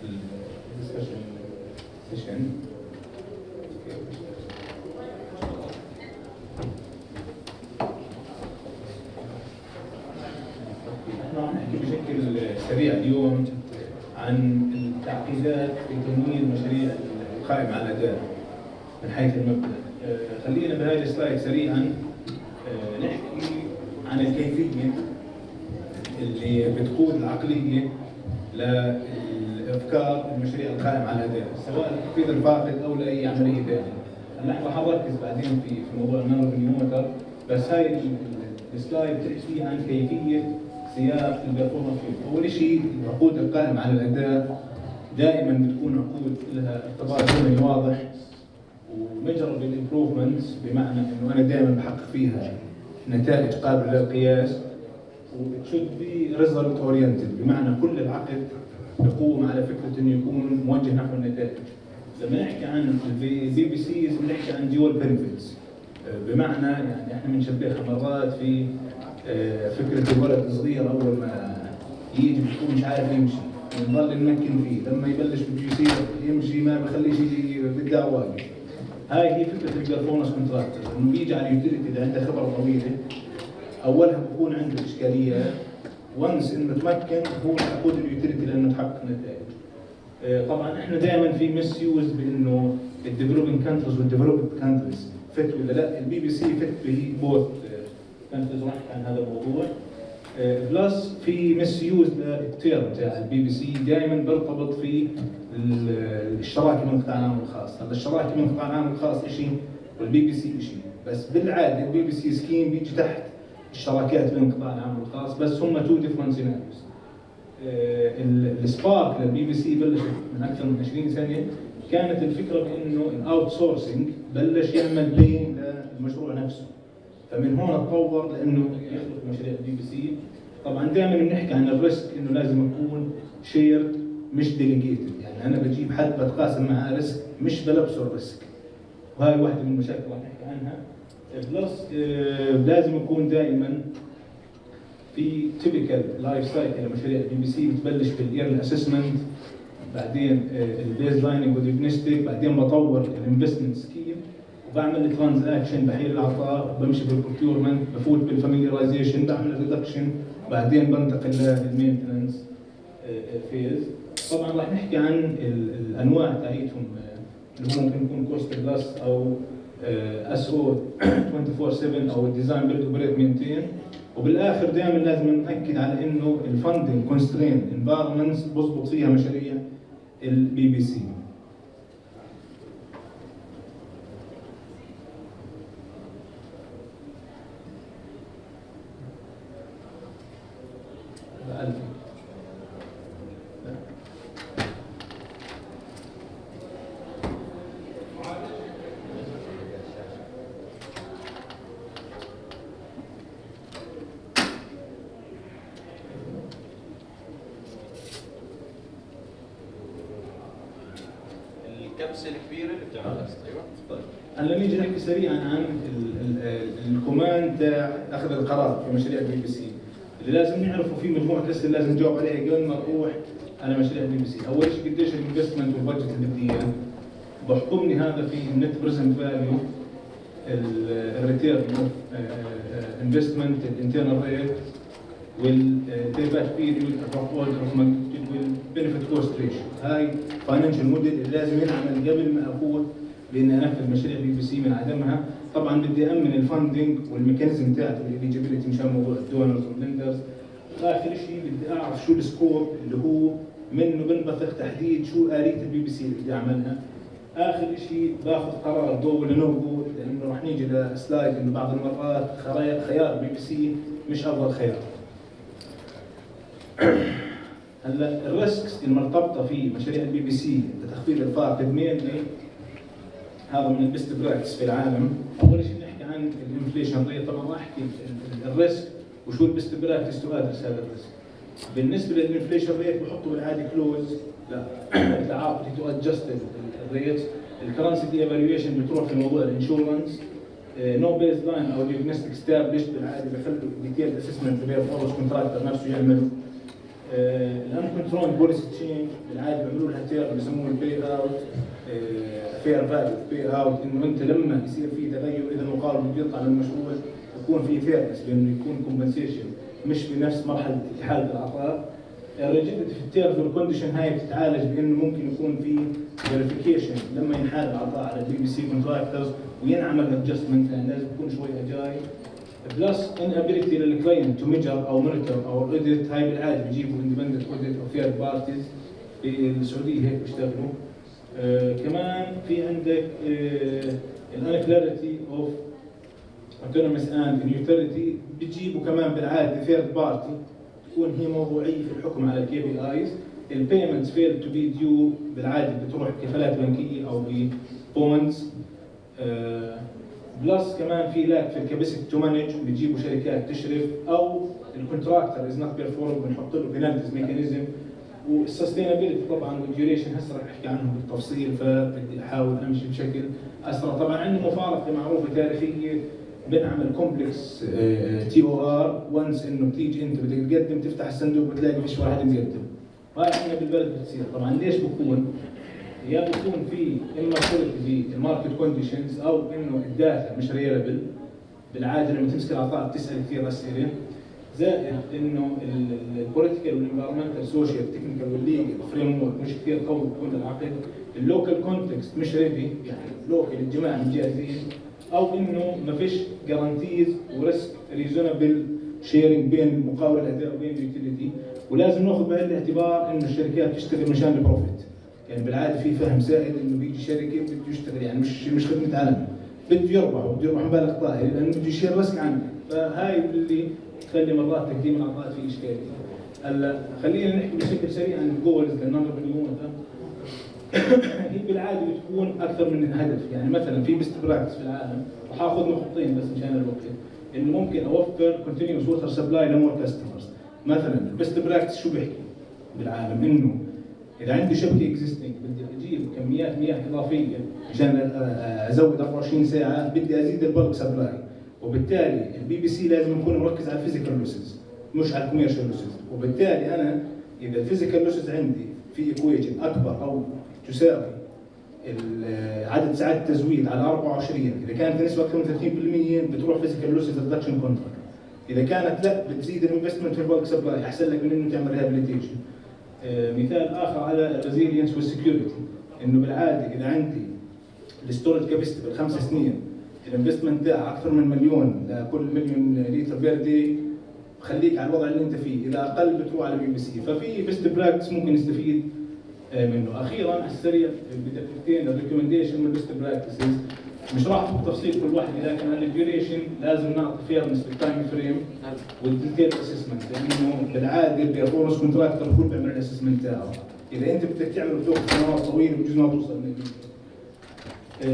للدسكشن سيشن. احنا راح نحكي بشكل سريع اليوم عن التعقيدات في تمويل مشاريع القائمة على الأداء من حيث المبدأ. خلينا بهذه السلايد سريعا نحكي عن الكيفية اللي بتقود العقلية لإفكار المشاريع القائمة على الأداء سواء التخفيض الفاقد أو لأي عملية ثانية. هلا راح نركز بعدين في موضوع النانو رينيوتر، بس هاي السلايد بتحكي عن كيفية سياق البرفورمانس فيو. أول شيء العقود القائمة على الأداء دائما بتكون عقود لها ارتباط زمني واضح وميجربل امبروفمنتس، بمعنى انه انا دائما بحقق فيها نتائج قابله للقياس، وشود بي ريزلت اورينتد، بمعنى كل العقد يقوم على فكره انه يكون موجه نحو النتائج. لما نحكي عن البي بي سيز بنحكي عن ديول بنفيتس، بمعنى يعني احنا بنشبهها مرات في فكره الولد الصغير اول ما يجي بيكون مش عارف يمشي، بنضل نمكن فيه، لما يبلش بده يصير يمشي ما بخليش يجي بدها واقف. هاي هي فكره البرفورمانس كونتراكتور، انه بيجي على اليوتيليتي اللي عنده خبره طويله، اولها بكون عنده اشكاليات، وانس انه تمكن هو يقود اليوتيليتي لانه تحقق نتائج. طبعا احنا دائما في مس يوز بانه الديفلوبينج كانتريز والديفلوبد كانتريز فت ولا لا، البي بي سي فت به بوث كانتريز، راح عن هذا الموضوع. بلس في مس يوز للتيرم تاع البي بي سي دائما بيرتبط في الشراكه من القطاع العام والخاص. هذا الشراكه من القطاع العام والخاص شيء والبي بي سي شيء، بس بالعاده البي بي سي سكيم بيجي تحت الشراكات بين القطاع العام والخاص، بس هم تو ديفرنت سيناريوز. السبارك للبي بي سي بلشت من اكثر من 20 سنه، كانت الفكره بانه الاوت سورسنج بلش يعمل بين للمشروع نفسه، فمن هون تطور لانه يخلق مشاريع البي بي سي. طبعا دائما بنحكي عن الريسك انه لازم يكون شيرد مش ديليجيتد، يعني انا بجيب حد بتقاسم معاه ريسك مش بلبسه الريسك، وهي واحده من المشاكل اللي نحكي عنها. بلس لازم يكون دائما في تيبيكال لايف سايكل لمشاريع البي بي سي، بتبلش بالايرلي اسسمنت، بعدين البيز لايننج والديagnostic، بعدين بطور الانفستمنت سكيم، وبعمل الترانزاكشن، بحيل العطاء، بمشي بالبروكيورمنت، بفوت بالفاميليرايزيشن، بعمل الريدكشن، بعدين بنتقل للمينتنس فيز. طبعا راح نحكي عن الانواع تاعيتهم اللي هو ممكن يكون كوست بلس او اس او 24/7 او الديزاين بيلد اوبريت مينتين. وبالاخر دائما لازم ناكد على انه الفندنج كونسترين انفايرمنتس بظبط فيها مشاريع البي بي سي. الكبسه الكبيره اللي بتعملها. ايوه. طيب هلا نيجي نحكي سريعا عن الكوماند تاع اخذ القرار في مشاريع البي بي سي. اللي لازم نعرفه في مجموعه اسئله لازم نجاوب عليها قبل ما نروح على مشاريع البي بي سي. اول شيء قديش الانفستمنت والبادجت اللي بدي اياه، بحكمني هذا في النت بريزنت فاليو، الريتيرن اوف انفستمنت، الانترنال ريت، والبيباك بيريود، الرابورت والبنفيت كوست ريشيو. هاي فاينانشال موديل اللي لازم ينعمل قبل ما افوت باني انفذ مشاريع بي بي سي. من عدمها طبعا بدي امن الفاندنج والميكانيزم تاعته الاليجيبيليتي مشان موضوع الدونرز واللندرز. واخر شيء بدي اعرف شو السكوب اللي هو منه بنبثق تحديد شو آلية البي بي سي اللي بدي اعملها. اخر شيء باخذ قرار جو ولا نو جو، لانه راح نيجي لسلايد انه بعض المرات خيار البي بي سي مش افضل خيار. هلا الريسكس المرتبطه في مشاريع البي بي سي لتخفيض الفاقد مينلي هذا من البيست براكتس في العالم. اول شيء نحكي عن الانفليشن ريت. طبعا راح احكي الريسك وشو البيست براكتس تو ادرس هذا الريسك. بالنسبه للانفليشن ريت بحطوا بالعاده كلوز للتعاطي تو ادجست الريت. الكرنسي دي ايفالويشن بتروح في موضوع الانشورنس. نو بيز لاين او ديagnostic ستابلش بالعاده بخلوا ديتيل اسسمنت اللي هو كونتراكتور نفسه يعمله. الان كنترول بوليسي تشينج بالعاده بيعملوا لها تير بسموه البي اوت فير فاليو بي اوت، انه انت لما يصير في تغير اذا المقاول بده يطلع من المشروع يكون في فيرنس، لانه يكون كومبنسيشن مش في نفس مرحله حاله العطاء. الريجيديتي في التيرز والكونديشن هاي بتتعالج بانه ممكن يكون في فيريفيكيشن لما ينحال العطاء على البي بي سي كونتراكتورز وينعمل ادجستمنت، لان لازم يكون شوي اجاي. بلس inability للكلاينت تو ميجر او مونيتور او اوديت. هاي بالعاده بيجيبوا اندبندنت اوديت او ثيرد بارتيز، في السعوديه هيك بيشتغلوا. كمان في عندك الانكلاريتي اوف autonomous and neutrality، بتجيبوا كمان بالعاده ثيرد بارتي تكون هي موضوعيه في الحكم على الكي بي ايز. البيمنتس فيل تو بي ديو بالعاده بتروح كفالات بنكيه او ببوندز. بلس كمان في لاك في الكاباسيتي تو مانج، بتجيبوا شركات تشرف او الكونتراكتور از نوت بيرفورم بنحط له بينالتيز ميكانيزم. والسستينابيلتي طبعا والديوريشن هسه رح احكي عنهم بالتفصيل، فبدي احاول امشي بشكل اسرع. طبعا عندنا مفارقه معروفه تاريخيه، بنعمل كومبلكس تي او ار وانس انه بتيجي انت بدك تقدم تفتح الصندوق بتلاقي فيش واحد مقدم. هاي عندنا بالبلد بتصير. طبعا ليش بكون؟ يا بكون في اما في الماركت كونديشنز او انه الداتا مش ريلابل. بالعاده لما تمسك العطاء بتسال كثير اسئله، زائد انه البوليتيكال والانفيرمنتال سوشيال تكنيكال والليجل فريم ورك مش كثير قوي بكون العقد. اللوكال كونتكست مش ريدي، يعني لوكال الجماعه مش جاهزين، او انه ما فيش جارانتيز وريسك ريزونبل شيرنج بين المقاول الاداء وبين اليوتيليتي. ولازم ناخذ بعين الاعتبار انه الشركات تشتغل مشان البروفيت. يعني بالعاده في فهم زائد انه بيجي شركه بده يشتغل، يعني مش خدمه علم، بده يربح وبده يربح مبالغ طائله لانه بده يشيل ريسك عنه. فهاي اللي تخلي مرات تقديم العطاءات فيه اشكاليه. هلا خلينا نحكي بشكل سريع عن الجولز للنون ريفينيو ووتر. هي بالعاده بتكون اكثر من هدف، يعني مثلا في بيست براكتس في العالم، وحاخذ نقطتين بس مشان الوقت، انه ممكن اوفر كونتينيوس ووتر سبلاي لمور كاستمرز. مثلا البيست براكتس شو بيحكي بالعالم؟ انه اذا عندي شبكه اكزيستنج بدي اجيب كميات مياه اضافيه عشان ازود 24 ساعه، بدي ازيد البلك سبلاي، وبالتالي البي بي سي لازم يكون مركز على الفيزيكال لوسز مش على الكوميرشال لوسز. وبالتالي انا اذا الفيزيكال لوسز عندي في ايكويشن اكبر او تساوي عدد ساعات التزويد على 24، اذا كانت النسبه اكثر من 30% بتروح فيزيكال لوسز ريدكشن كونتراكت. اذا كانت لا، بتزيد الانفستمنت في البلك سبلاي، احسن لك من انه تعمل ريهابيليتيشن. مثال اخر على الريزيلينس والسكيورتي، انه بالعاده اذا عندي الستورج كاباسيتي بال5 سنين الانفستمنت تاعها اكثر من مليون لكل مليون لتر بير دي، خليك على الوضع اللي انت فيه، اذا اقل بتروح على بي بي سي. ففي بيست براكتس ممكن نستفيد منه. اخيرا على السريع بدقيقتين الريكومنديشن من البيست براكتسز، مش راح احط تفصيل كل واحده، لكن على الديوريشن لازم نعطي فيرنس بالتايم فريم والديتيل اسسمنت، لانه بالعاده البيرفورمانس كونتراكتور هو اللي بيعمل الاسسمنت تاعه. اذا انت بدك تعمله بتاخذ سنوات طويله بجوز ما توصل للنتيجه.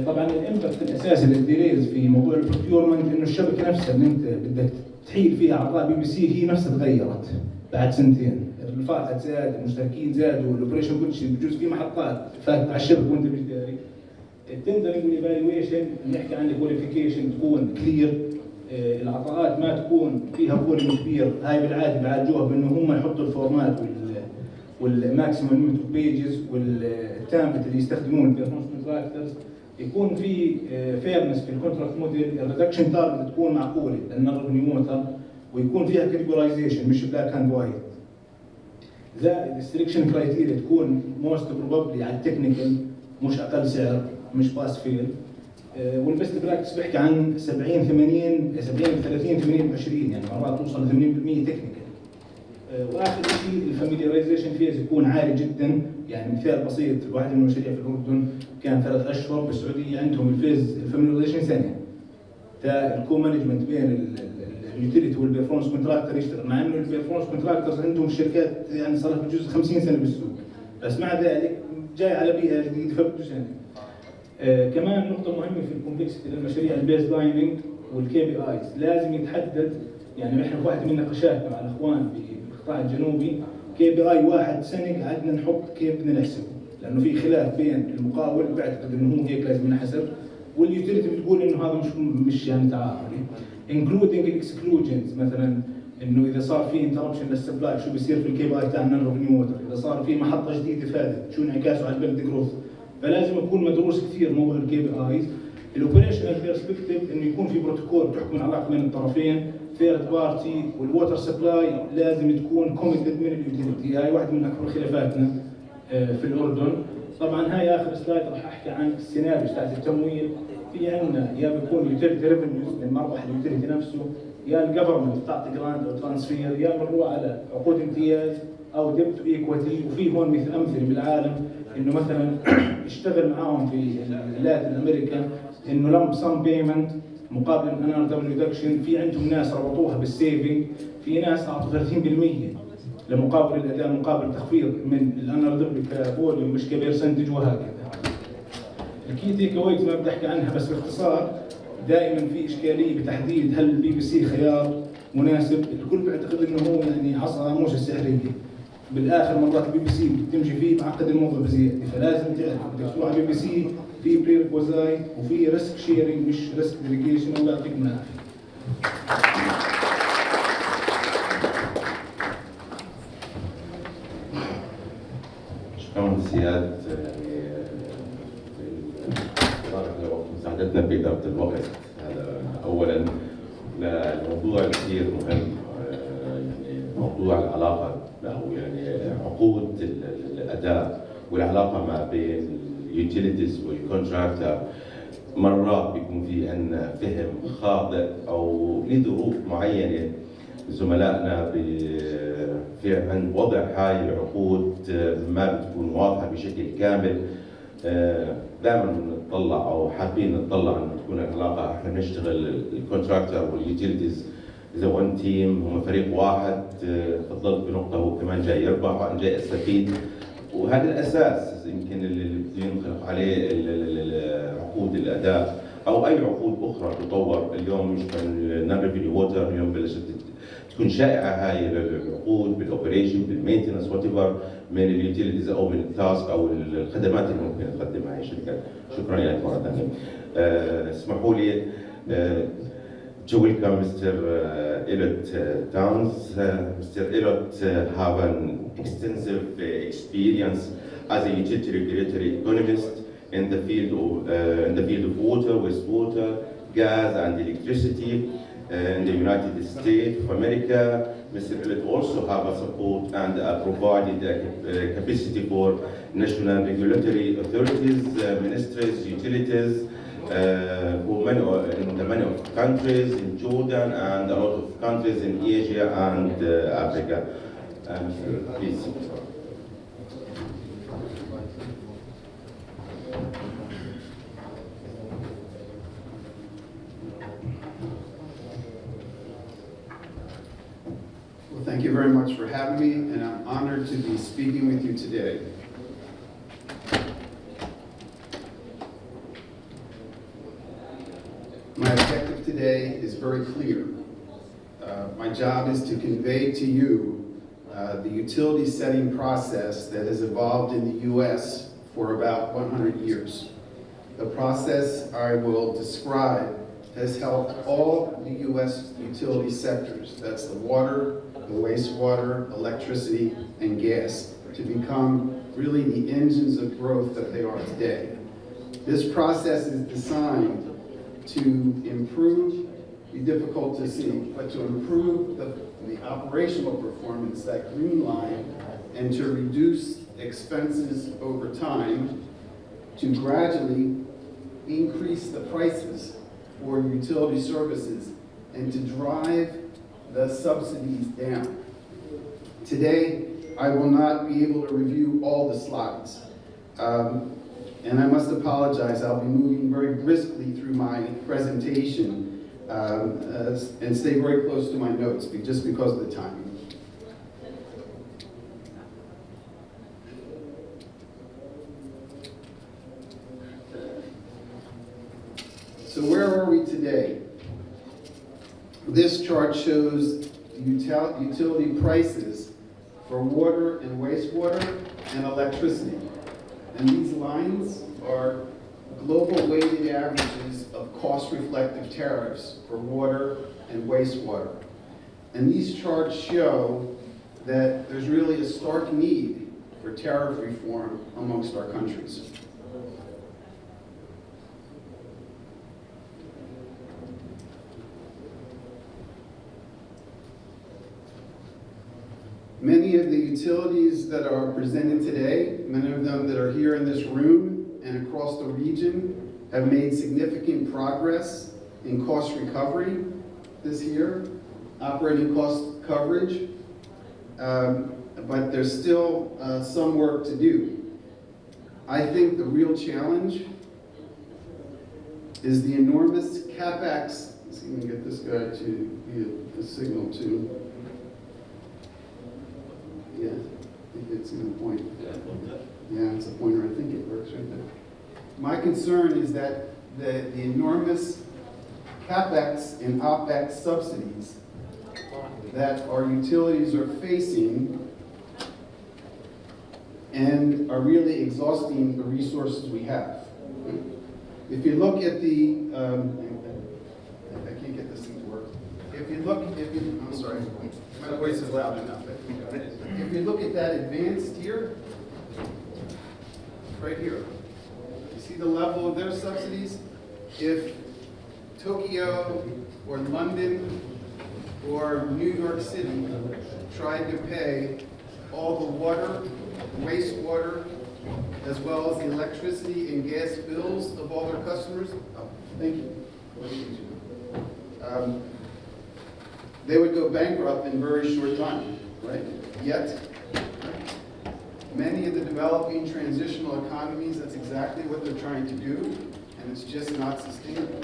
طبعا الامباكت الاساسي للديليز في موضوع البروكيورمنت انه الشبكه نفسها اللي انت بدك تحيل فيها عطاء بي بي سي هي نفسها تغيرت بعد سنتين، الرفاقات زاد، المشتركين زادوا، والاوبريشن كوتشن بجوز في محطات فاتت على الشبكه وانت مش داري. التندرنج والايفالويشن بنحكي عن الكواليفيكيشن تكون كلير، العطاءات ما تكون فيها فوليوم كبير، هاي بالعاده بيعالجوها بانه هم يحطوا الفورمات والماكسيمم ليميت اوف بيجز والتامبلت اللي يستخدمون البيرفورمانس كونتراكترز، يكون في فيرنس في الكونتراكت موديل، الريدكشن تارجت تكون معقوله للنون ريفينيو ووتر، ويكون فيها كاتيجورايزيشن مش بلاك اند وايت. زائد السلكشن كرايتيريا تكون موست بروبلي على التكنيكال مش اقل سعر، مش باس فيل. والبست براكتس بيحكي عن 70 30 80 20، يعني مرات توصل ل 80% تكنيكال. واخر شيء الفاميليارايزيشن فيز يكون عالي جدا، يعني مثال بسيط، واحد من المشاريع في الاردن كان 3 اشهر، بالسعوديه عندهم الفيز الفاميليارايزيشن سنه. الكو مانجمنت بين اليوتيليتي والبيرفورمانس كونتراكتور يشتغل، مع انه البيرفورمانس كونتراكتورز عندهم الشركات يعني صار لها بجوز 50 سنه بالسوق، بس مع ذلك جاي على بيئه جديده فبده سنه. كمان نقطه مهمه في الكومبلكسيتي للمشاريع البيز لايننج والكي بي ايز، لازم يتحدد. يعني احنا في واحد من نقاشاتنا مع الاخوان بالقطاع الجنوبي كي بي اي واحد سنه قعدنا نحط كيف بدنا نحسبه، لانه في خلاف بين المقاول بعتقد انه هو هيك لازم ينحسب، واليوتيليتي بتقول انه هذا مش يعني تعاقدي. انكلودينج الاكسكلوجنز، مثلا انه اذا صار في انتربشن للسبلاي شو بيصير في الكي بي اي تاعنا الريفينيو ووتر، اذا صار في محطه جديده فاتت شو انعكاسه على البلد جروث. فلازم يكون مدروس كثير موضوع الكي بي ايز. الاوبريشنال بيرسبكتيف انه يكون في بروتوكول تحكم العلاقه بين الطرفين، ثيرد بارتي، والووتر سبلاي لازم تكون كوميتد من اليوتيليتي. هاي واحد من اكبر خلافاتنا في الاردن. طبعا هاي اخر سلايد راح احكي عن السيناريو تاعت التمويل. في عندنا يا بيكون يوتيليتي ريفينيوز من مربح اليوتيليتي نفسه، يا الجفرمنت تعطي جراند او ترانسفير، يا بنروح على عقود امتياز او ديبت ايكويتي. وفي هون مثل امثله بالعالم انه مثلا اشتغل معاهم في لاتين امريكا انه لمب سم بيمنت مقابل ان انا دبل ريدكشن. في عندهم ناس ربطوها بالسيفنج، في ناس اعطوا 30% لمقابل الاداء، مقابل تخفيض من الانر دبل كفوليوم مش كبيرسنتج وهكذا. الكي تيك اويز ما بدي احكي عنها، بس باختصار دائما في اشكاليه بتحديد هل البي بي سي خيار مناسب. الكل بيعتقد انه هو يعني عصا موسى السحريه، بالاخر مرات البي بي سي بتمشي فيه بعقد الموضوع بزياده. فلازم تعرف بدك تروح على البي بي سي في بري ريكوزايت وفي ريسك شيرنج مش ريسك ديليجيشن. الله يعطيكم العافيه. شكرا سياد، مساعدتنا في إدارة الوقت. هذا أولا. الموضوع كثير مهم، يعني موضوع العلاقة أو يعني عقود الأداء والعلاقة ما بين اليوتيليتيز والكونتراكتور. مرات بيكون في عندنا فهم خاطئ أو لظروف معينة زملائنا في عند وضع هاي العقود ما بتكون واضحة بشكل كامل. دائما نطلع او حابين نطلع انه تكون العلاقه، احنا بنشتغل الكونتراكتور واليوتيليتيز إذا one team هم فريق واحد فضلت بنقطة هو كمان جاي يربح وأنا جاي أستفيد. وهذا الأساس يمكن اللي ينخلق عليه عقود الأداء أو أي عقود أخرى تطور. اليوم مش non revenue water اليوم بلشت تكون شائعة هاي العقود بالأوبريشن بالمينتنس وات ايفر من اليوتيليتيز أو بالتاسك أو الخدمات اللي ممكن تقدمها هاي الشركات. شكرا لك مرة ثانية. اسمحوا لي to welcome Mr. Elliot Towns. Mr. Elliot have an extensive experience as a utility regulatory economist in the field of water, wastewater, gas, and electricity in the United States of America. Mr. Elliot also have a support and provided a capacity for national regulatory authorities, ministries, utilities, in many of countries in Jordan and a lot of countries in Asia and Africa. Please. Well, thank you very much for having me, and I'm honored to be speaking with you today. My objective today is very clear. My job is to convey to you the utility setting process that has evolved in the U.S. for about 100 years. The process I will describe has helped all the U.S. utility sectors, that's the water, the wastewater, electricity, and gas, to become really the engines of growth that they are today. This process is designed to improve, be difficult to see, but to improve the operational performance, that green line, and to reduce expenses over time, to gradually increase the prices for utility services, and to drive the subsidies down. Today, I will not be able to review all the slides. And I must apologize, I'll be moving very briskly through my presentation and stay very close to my notes just because of the timing. So where are we today? This chart shows utility prices for water and wastewater and electricity. And these lines are global weighted averages of cost-reflective tariffs for water and wastewater. And these charts show that there's really a stark need for tariff reform amongst our countries. Many of the utilities that are presented today, many of them that are here in this room and across the region, have made significant progress in cost recovery this year, operating cost coverage, but there's still some work to do. I think the real challenge is the enormous CapEx. Let's see if we can get this guy to be a signal to. Yeah, I think it's going to point. Yeah, it's a pointer. I think it works right there. My concern is that the enormous CapEx and OpEx subsidies that our utilities are facing and are really exhausting the resources we have. If you look at the, I can't get this thing to work. I'm sorry, my voice is loud enough. If you look at that advanced tier, right here, you see the level of their subsidies? If Tokyo or London or New York City tried to pay all the water, wastewater, as well as the electricity and gas bills of all their customers, thank you. They would go bankrupt in a very short time, right? Yet, many of the developing transitional economies, that's exactly what they're trying to do, and it's just not sustainable.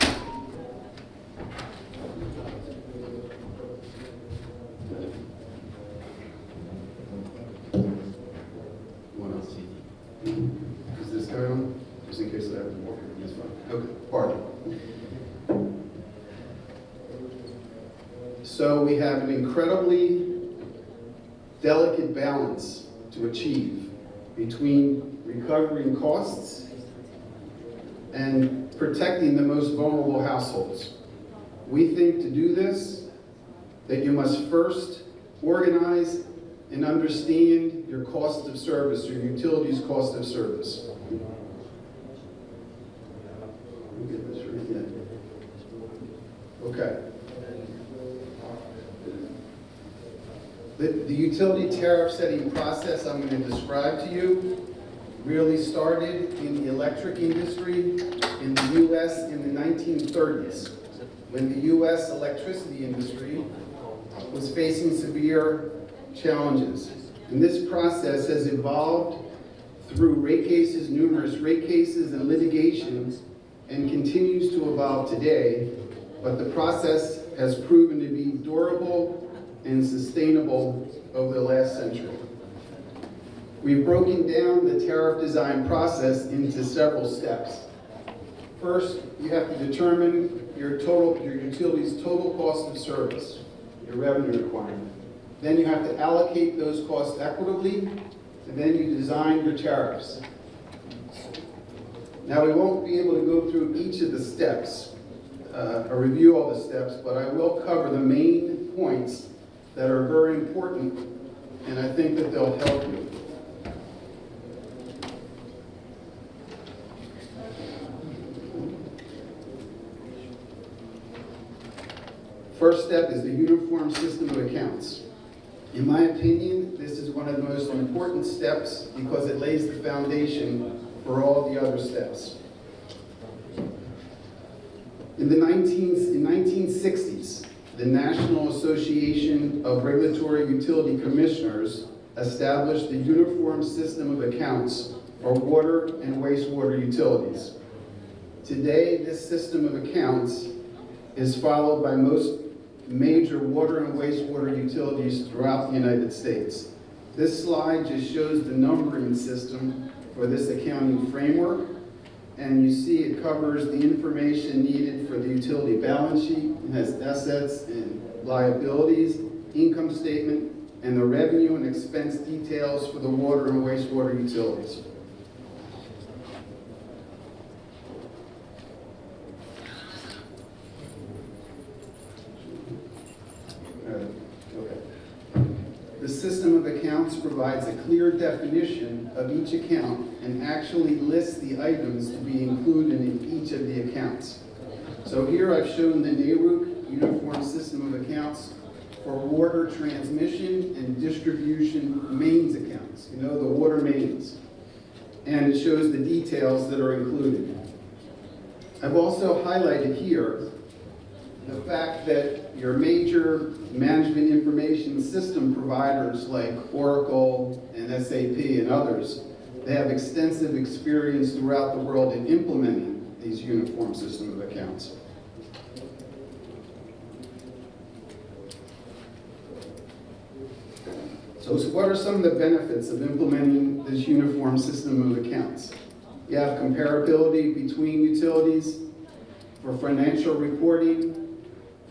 That's fine. Okay, pardon. So we have an incredibly delicate balance to achieve between recovering costs and protecting the most vulnerable households. We think to do this, that you must first organize and understand your cost of service, your utilities cost of service. Okay. The utility tariff setting process I'm going to describe to you really started in the electric industry in the U.S. in the 1930s, when the U.S. electricity industry was facing severe challenges. And this process has evolved through rate cases, numerous rate cases and litigations, and continues to evolve today, but the process has proven to be durable and sustainable over the last century. We've broken down the tariff design process into several steps. First, you have to determine your utility's total cost of service, your revenue requirement. Then you have to allocate those costs equitably, and then you design your tariffs. Now, we won't be able to go through each of the steps, or review all the steps, but I will cover the main points that are very important, and I think that they'll help you. First step is the uniform system of accounts. In my opinion, this is one of the most important steps because it lays the foundation for all the other steps. In the 1960s, the National Association of Regulatory Utility Commissioners established the Uniform System of Accounts for water and wastewater utilities. Today, this system of accounts is followed by most major water and wastewater utilities throughout the United States. This slide just shows the numbering system for this accounting framework, and you see it covers the information needed for the utility balance sheet. It has assets and liabilities, income statement, and the revenue and expense details for the water and wastewater utilities. The system of accounts provides a clear definition of each account and actually lists the items to be included in each of the accounts. So here I've shown the NARUC Uniform System of Accounts for water transmission and distribution mains accounts, the water mains. And it shows the details that are included. I've also highlighted here the fact that your major management information system providers like Oracle and SAP and others, they have extensive experience throughout the world in implementing these uniform system of accounts. So what are some of the benefits of implementing this uniform system of accounts? You have comparability between utilities for financial reporting,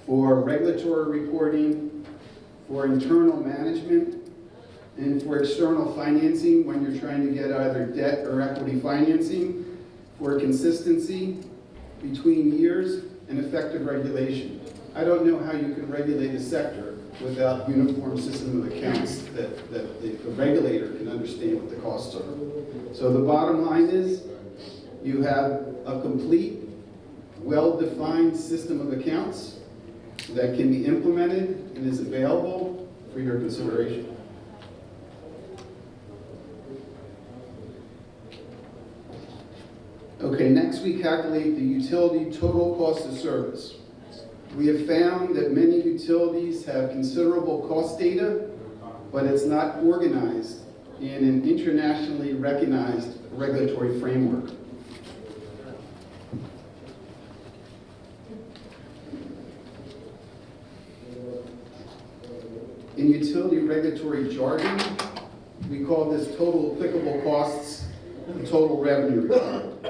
for regulatory reporting, for internal management, and for external financing when you're trying to get either debt or equity financing, for consistency between years, and effective regulation. I don't know how you can regulate a sector without uniform system of accounts that the regulator can understand what the costs are. So the bottom line is you have a complete, well-defined system of accounts that can be implemented and is available for your consideration. Okay, next we calculate the utility total cost of service. We have found that many utilities have considerable cost data, but it's not organized in an internationally recognized regulatory framework. In utility regulatory jargon, we call this total applicable costs the total revenue requirement.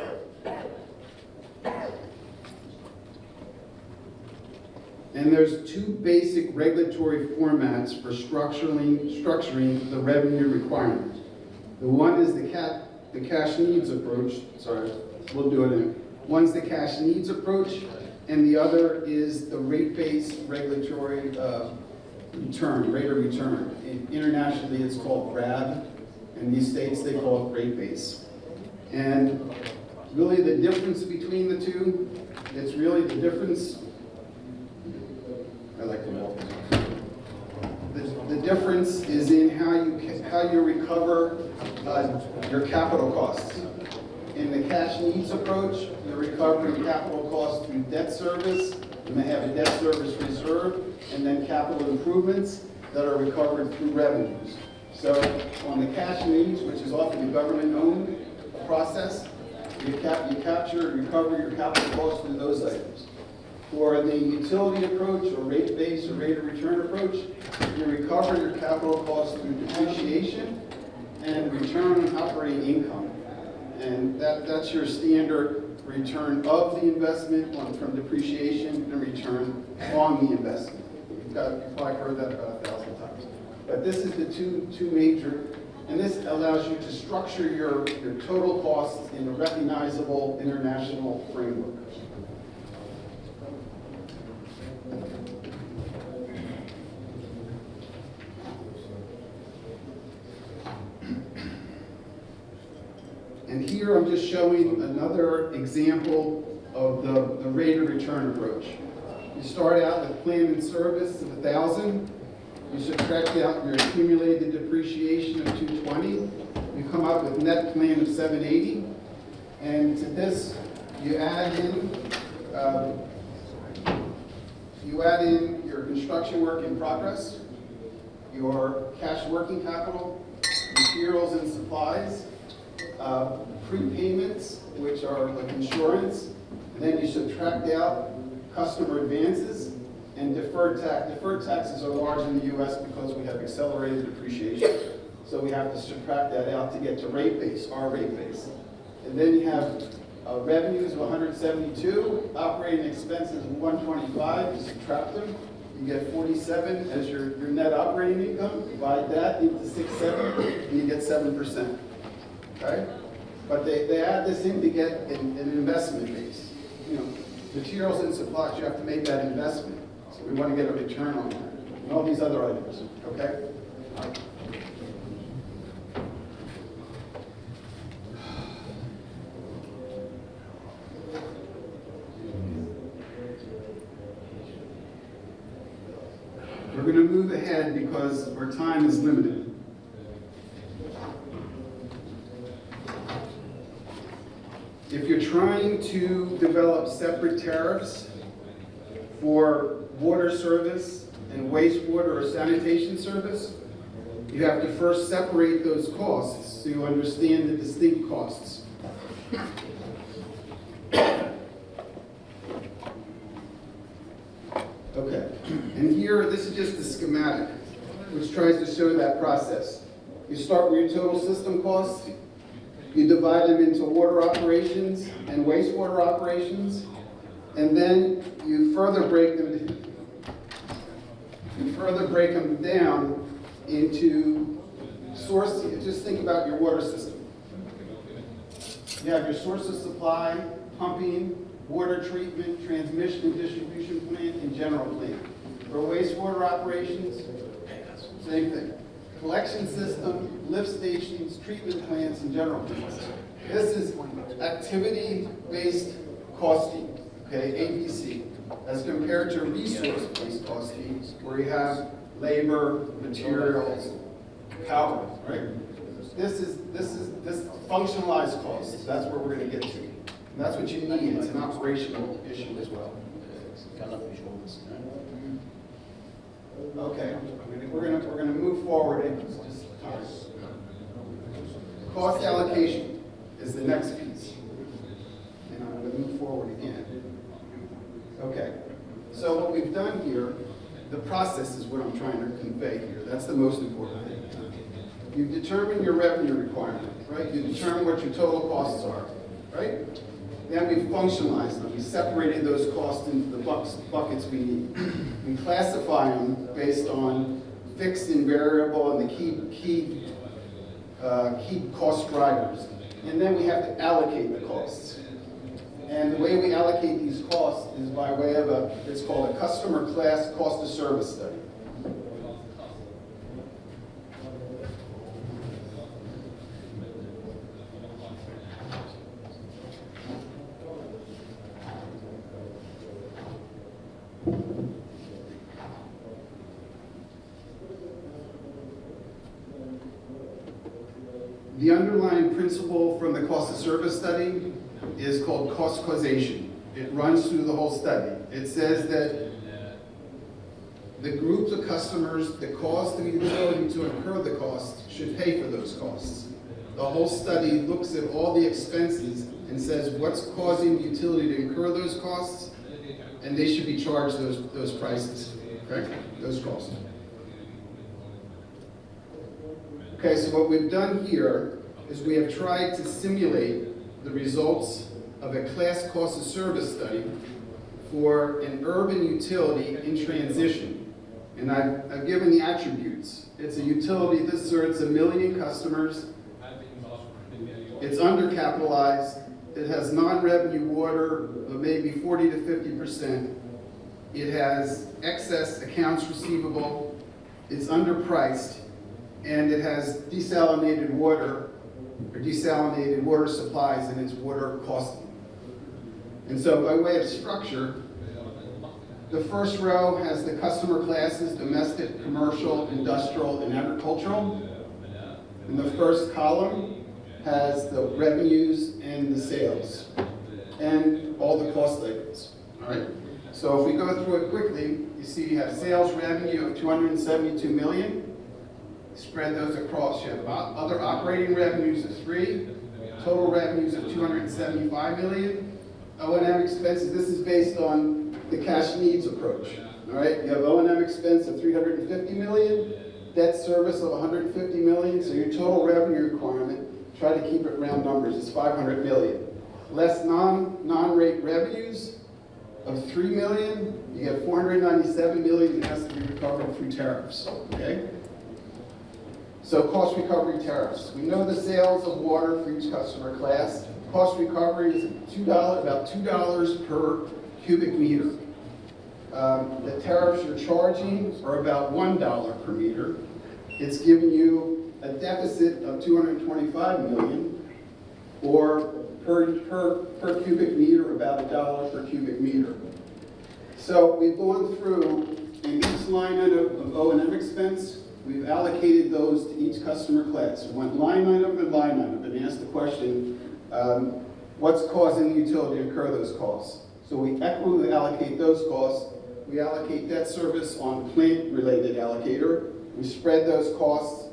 there's two basic regulatory formats for structuring the revenue requirement. The one is the cash needs approach. Sorry, we'll do it in. One's the cash needs approach, and the other is the rate-based regulatory return, rate of return. Internationally, it's called RAB. In these states, they call it rate base. And really the difference between the two, it's really the difference, I like to walk. The difference is in how you recover your capital costs. In the cash needs approach, you're recovering capital costs through debt service. You may have a debt service reserve, and then capital improvements that are recovered through revenues. So on the cash needs, which is often a government-owned process, you recover your capital costs through those items. For the utility approach, or rate-based or rate of return approach, you recover your capital costs through depreciation and return on operating income. And that's your standard return of the investment from depreciation and return on the investment. You've probably heard that about 1,000 times. But this is the two major, and this allows you to structure your total costs in a recognizable international framework. And here I'm just showing another example of the rate of return approach. You start out with plan and service of 1,000. You subtract out your accumulated depreciation of 220. You come up with net plan of 780. And to this, you add in your construction work in progress, your cash working capital, materials and supplies, prepayments, which are like insurance, and then you subtract out customer advances and deferred tax. Deferred taxes are large in the U.S. because we have accelerated depreciation. So we have to subtract that out to get to rate base, our rate base. And then you have revenues of 172, operating expenses of 125, you subtract them, you get 47 as your net operating income, divide that into 670, and you get 7%. Okay? But they add this in to get an investment base. You know, materials and supplies, you have to make that investment. So we want to get a return on that. And all these other items, okay? We're going to move ahead because our time is limited. If you're trying to develop separate tariffs for water service and wastewater or sanitation service, you have to first separate those costs so you understand the distinct costs. Okay, and here, this is just a schematic, which tries to show that process. You start with your total system costs, you divide them into water operations and wastewater operations, and then you further break them down into sources. Just think about your water system. You have your source of supply, pumping, water treatment, transmission and distribution plant, and general plant. For wastewater operations, same thing. Collection system, lift stations, treatment plants, and general plants. This is activity-based costing, okay, ABC, as compared to resource-based costing, where you have labor, materials, power, right? This is functionalized costs. That's where we're going to get to. And that's what you need. It's an operational issue as well. Okay, we're gonna move forward. Cost allocation is the next piece, and I'm going to move forward again. Okay, so what we've done here, the process is what I'm trying to convey here. That's the most important thing. You've determined your revenue requirement, right? You determine what your total costs are, right? Then we functionalized them. We separated those costs into the buckets we need. We classify them based on fixed and variable and the key cost drivers. And then we have to allocate the costs. And the way we allocate these costs is by way of it's called a customer class cost of service study. The underlying principle from the cost of service study is called cost causation. It runs through the whole study. It says that the groups of customers that cause the utility to incur the costs should pay for those costs. The whole study looks at all the expenses and says what's causing the utility to incur those costs, and they should be charged those prices, okay? Those costs. Okay, so what we've done here is we have tried to simulate the results of a class cost of service study for an urban utility in transition. And I've given the attributes. It's a utility that serves 1 million customers. It's undercapitalized. It has non-revenue water of maybe 40 to 50%. It has excess accounts receivable. It's underpriced. And it has desalinated water or desalinated water supplies in its water costing. And so by way of structure, the first row has the customer classes: domestic, commercial, industrial, and agricultural. And the first column has the revenues and the sales and all the cost items. All right. So if we go through it quickly, you see you have sales revenue of 272 million. Spread those across. You have other operating revenues of 3, total revenues of 275 million. O&M expenses, this is based on the cash needs approach. All right, you have O&M expense of 350 million, debt service of 150 million, so your total revenue requirement, try to keep it round numbers, is 500 million. Less non-rate revenues of 3 million, you get 497 million that has to be recovered through tariffs, okay? So cost recovery tariffs. We know the sales of water for each customer class. Cost recovery is about $2 per cubic meter. The tariffs you're charging are about $1 per meter. It's giving you a deficit of 225 million, or per cubic meter, about $1 per cubic meter. So we've gone through in each line item of O&M expense. We've allocated those to each customer class. We went line item and line item and asked the question, what's causing the utility to incur those costs? So we equitably allocate those costs. We allocate debt service on plant-related allocator. We spread those costs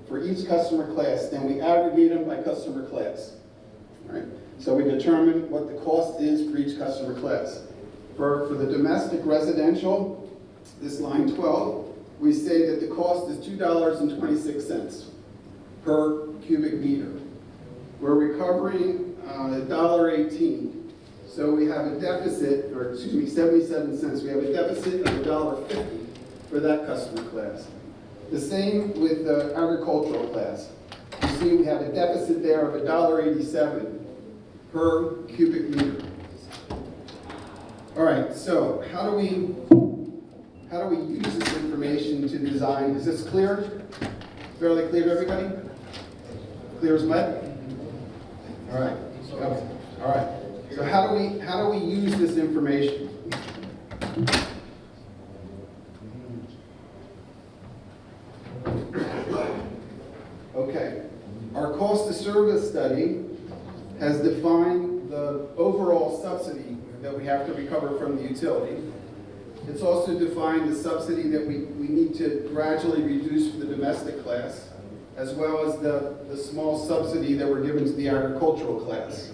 for each customer class. Then we aggregate them by customer class. All right? So we determine what the cost is for each customer class. For the domestic residential, this line 12, we say that the cost is $2.26 per cubic meter. We're recovering $1.18. So we have a deficit, or excuse me, 77 cents. We have a deficit of $1.50 for that customer class. The same with the agricultural class. You see we have a deficit there of $1.87 per cubic meter. All right, so how do we use this information to design? Is this clear? Fairly clear to everybody? Clear as mud? All right. Okay. All right. So how do we use this information? Okay. Our cost of service study has defined the overall subsidy that we have to recover from the utility. It's also defined the subsidy that we need to gradually reduce for the domestic class, as well as the small subsidy that we're given to the agricultural class.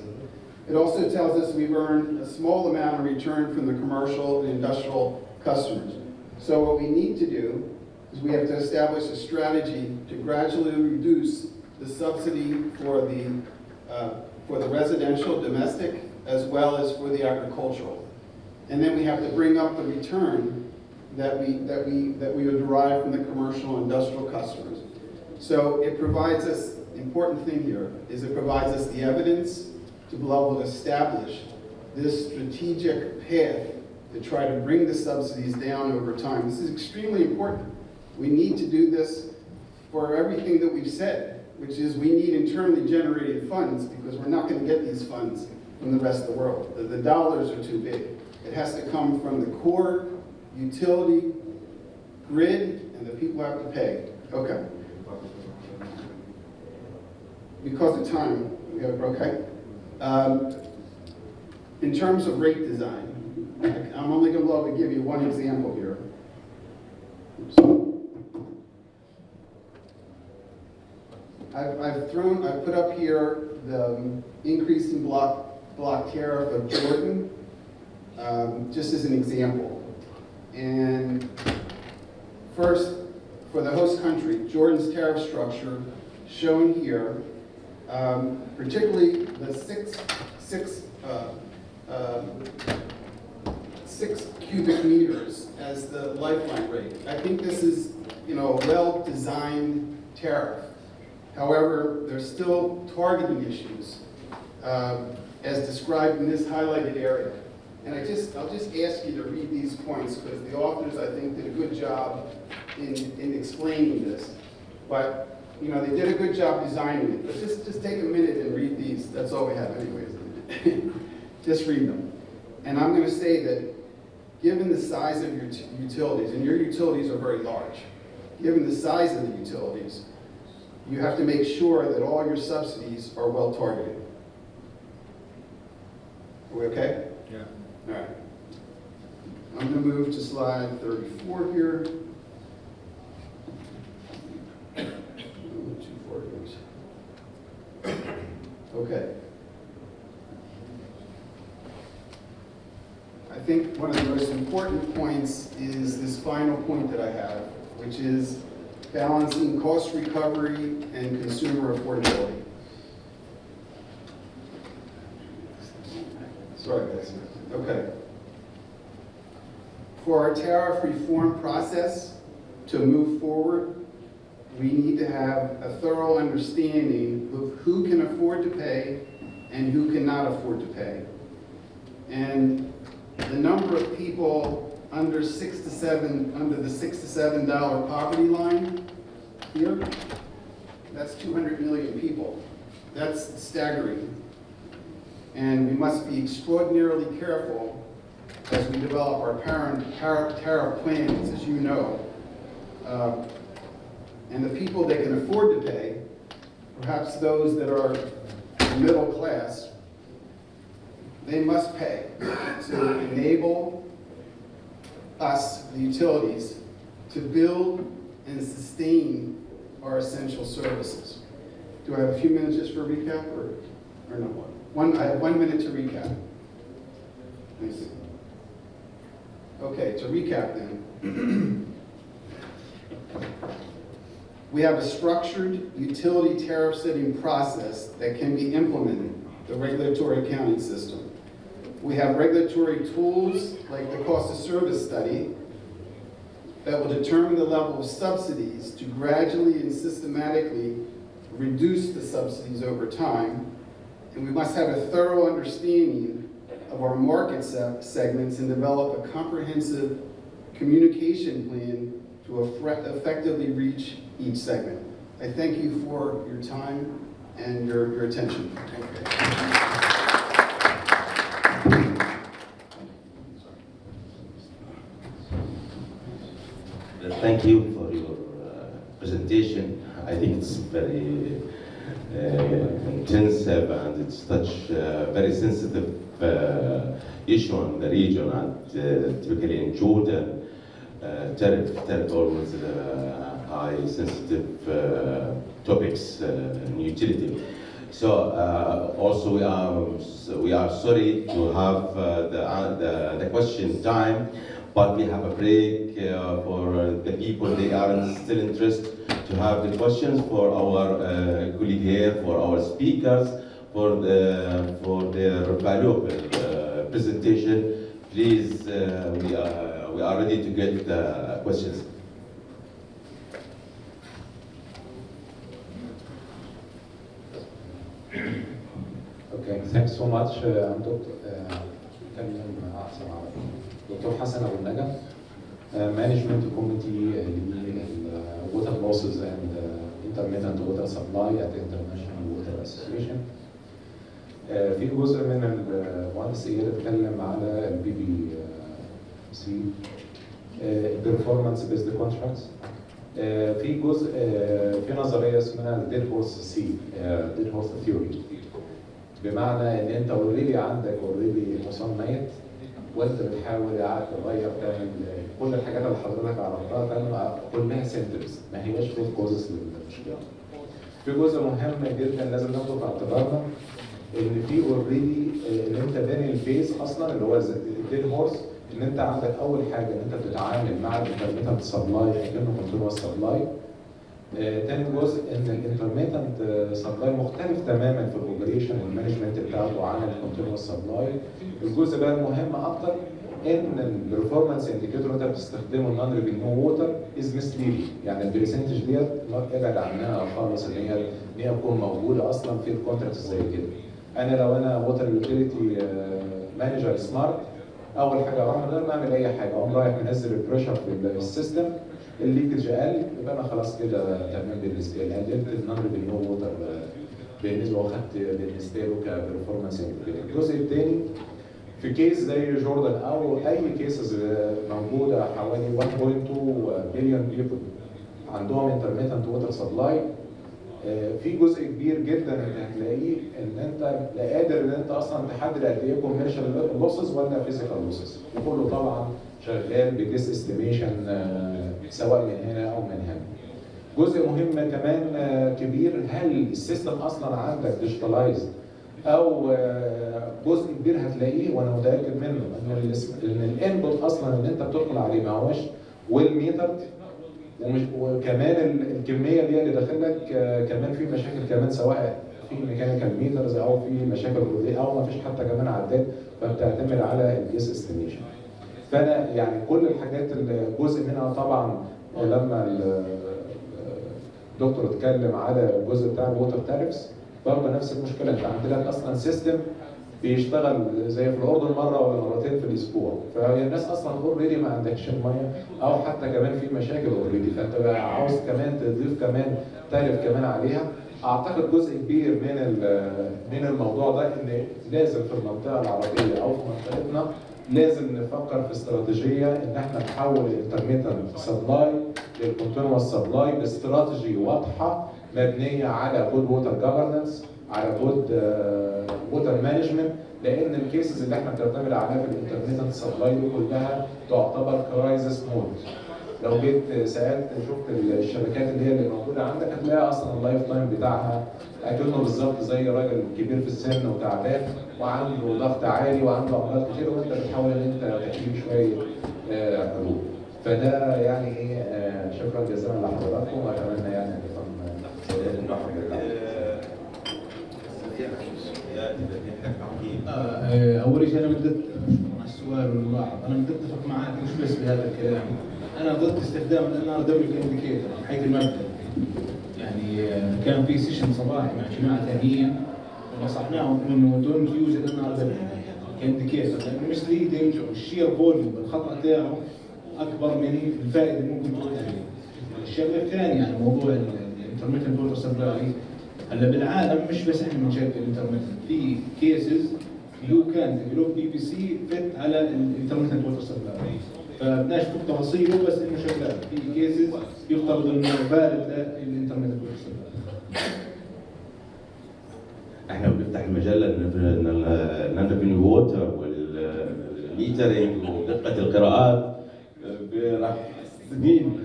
It also tells us we've earned a small amount of return from the commercial and industrial customers. So what we need to do is we have to establish a strategy to gradually reduce the subsidy for the residential, domestic, as well as for the agricultural. And then we have to bring up the return that we would derive from the commercial and industrial customers. So it provides us, the important thing here is it provides us the evidence to be able to establish this strategic path to try to bring the subsidies down over time. This is extremely important. We need to do this for everything that we've said, which is we need internally generated funds because we're not going to get these funds from the rest of the world. The dollars are too big. It has to come from the core utility grid, and the people have to pay. Okay. Because of time, we have, okay. In terms of rate design, I'm only going to be able to give you one example here. Oops. I've put up here the increase in block tariff of Jordan, just as an example. And first, for the host country, Jordan's tariff structure shown here, particularly the six cubic meters as the lifeline rate. I think this is, a well-designed tariff. However, there's still targeting issues as described in this highlighted area. And I'll just ask you to read these points because the authors, I think, did a good job in explaining this. But, they did a good job designing it. But just take a minute and read these. That's all we have anyways. Just read them. And I'm going to say that given the size of your utilities, and your utilities are very large, given the size of the utilities, you have to make sure that all your subsidies are well targeted. Are we okay? Yeah. All right. I'm going to move to slide 34 here. Okay. I think one of the most important points is this final point that I have, which is balancing cost recovery and consumer affordability. Sorry, guys. Okay. For our tariff reform process to move forward, we need to have a thorough understanding of who can afford to pay and who cannot afford to pay. And the number of people under the $6 to $7 poverty line here, that's 200 million people. That's staggering. And we must be extraordinarily careful as we develop our tariff plans, as you know. And the people that can afford to pay, perhaps those that are middle class, they must pay to enable us, the utilities, to build and sustain our essential services. Do I have a few minutes just for a recap, or no? I have 1 minute to recap. Thanks. Okay, to recap then. We have a structured utility tariff setting process that can be implemented, the regulatory accounting system. We have regulatory tools like the cost of service study that will determine the level of subsidies to gradually and systematically reduce the subsidies over time. And we must have a thorough understanding of our market segments and develop a comprehensive communication plan to effectively reach each segment. I thank you for your time and your attention. Thank you for your presentation. I think it's very intensive and it's such a very sensitive issue in the region, and typically in Jordan, tariff always high sensitive topics in utility. So also we are sorry to have the question time, but we have a break for the people they are still interested to have the questions for our colleague here, for our speakers, for their valuable presentation. Please, we are ready to get questions. Okay, thanks so much. I'm دكتور حسن أبو النجا, Management Committee Water Losses and Intermittent Water Supply at International Water Association. في جزء من المهندس إياد اتكلم على البي بي سي Performance Based Contracts. في جزء في نظرية اسمها Dead Horse Dead Horse Theory, بمعنى ان انت اوريدي عندك حصان ميت وانت بتحاول تغير تعمل كل الحاجات اللي حضرتك عرفتها تعمل كلها سيمبتومز ما هياش روت كوزز للمشكله. في جزء مهم جدا لازم ناخده في اعتبارنا ان في اوريدي ان انت باني الفيز اصلا اللي هو الديد هورس, ان انت عندك اول حاجه ان انت بتتعامل مع الانترميتنت سبلاي كانه كنترول سبلاي. تاني جزء ان الانترميتنت سبلاي مختلف تماما في الاوبريشن والمانجمنت بتاعته عن الكونتينوس سبلاي. الجزء بقى المهم اكتر ان البرفورمانس انديكيتور انت بتستخدمه النون ريفينيو ووتر از مسليدنج, يعني البرسنتج ديت ابعد عنها خالص ان هي تكون موجوده اصلا في الكونتراكت زي كده. لو انا ووتر يوتيليتي مانجر سمارت, اول حاجه اروح من غير ما اعمل اي حاجه اقوم رايح منزل البريشر في السيستم, الليكج اقل يبقى انا خلاص كده تمام بالنسبه لي, قللت النون ريفينيو ووتر بالنسبه واخدت بالنسبه له كبرفورمانس. الجزء الثاني في كيس زي جوردن او اي كيسز موجوده حوالي 1.2 بليون بيبل عندهم انترميتنت ووتر سبلاي, في جزء كبير جدا انت هتلاقيه ان انت لا قادر ان انت اصلا تحدد قد ايه كوميرشال لوسز ولا فيزيكال لوسز, وكله طبعا شغال بديس استيميشن سواء من هنا او من هنا. جزء مهم كمان كبير, هل السيستم اصلا عندك ديجيتالايزد او جزء كبير هتلاقيه وانا متاكد منه ان الانبوت اصلا اللي انت بتدخل عليه ما هوش ويل ميترد, وكمان الكميه اللي داخل لك كمان في مشاكل كمان سواء في ميكانيكال ميترز او في مشاكل او ما فيش حتى كمان عداد, فبتعتمد على الجيس استيميشن. فانا يعني كل الحاجات الجزء منها طبعا لما الدكتور اتكلم على الجزء بتاع الووتر تاريفز برضه نفس المشكله, انت عندك اصلا سيستم بيشتغل زي في الاردن مره ولا مرتين في الاسبوع, فهي الناس اصلا اوريدي ما عندكش الميه او حتى كمان في مشاكل اوريدي, فانت بقى عاوز كمان تضيف كمان تاريف كمان عليها. اعتقد جزء كبير من الموضوع ده ان لازم في المنطقه العربيه او في منطقتنا لازم نفكر في استراتيجيه ان احنا نحول الانترميتنت سبلاي للكونتينوس سبلاي باستراتيجي واضحه مبنيه على جود ووتر جفرنس, على جود ووتر مانجمنت, لان الكيسز اللي احنا بنعتمد عليها في الانترميتنت سبلاي دي كلها تعتبر كرايزس مود. لو جيت سالت شفت الشبكات اللي موجوده عندك هتلاقي اصلا اللايف تايم بتاعها اكنه بالظبط زي راجل كبير في السن وتعبان وعنده ضغط عالي وعنده امراض كتير, وانت بتحاول ان انت تحميه شويه حلول. فده يعني ايه, شكرا جزيلا لحضراتكم, واتمنى يعني ان يكون اول شيء انا بدي مع السؤال والملاحظه, انا بدي اتفق معك مش بس بهذا الكلام, انا ضد استخدام الان دبليو كانديكيتر من حيث المبدا. يعني كان في سيشن صباحي مع جماعه ثانيين ونصحناهم انه دونت يوز الان دبليو كانديكيتر لانه مش ليدنج والشير فوليوم الخطا تاعه اكبر من الفائده اللي ممكن تؤتي. الشغله الثانيه يعني موضوع الانترميتنت ووتر سبلاي, هلا بالعالم مش بس احنا بنشغل الانترنت, في كيسز يو كان ديفلوب بي بي سي فت على الانترنت ووتر سبلاي, فبدناش نشوف تفاصيله بس انه شغال. في كيسز يفترض انه فالid للانترنت ووتر سبلاي. احنا بنفتح المجال للنون ريفينيو ووتر والميترنج ودقه القراءات راح سنين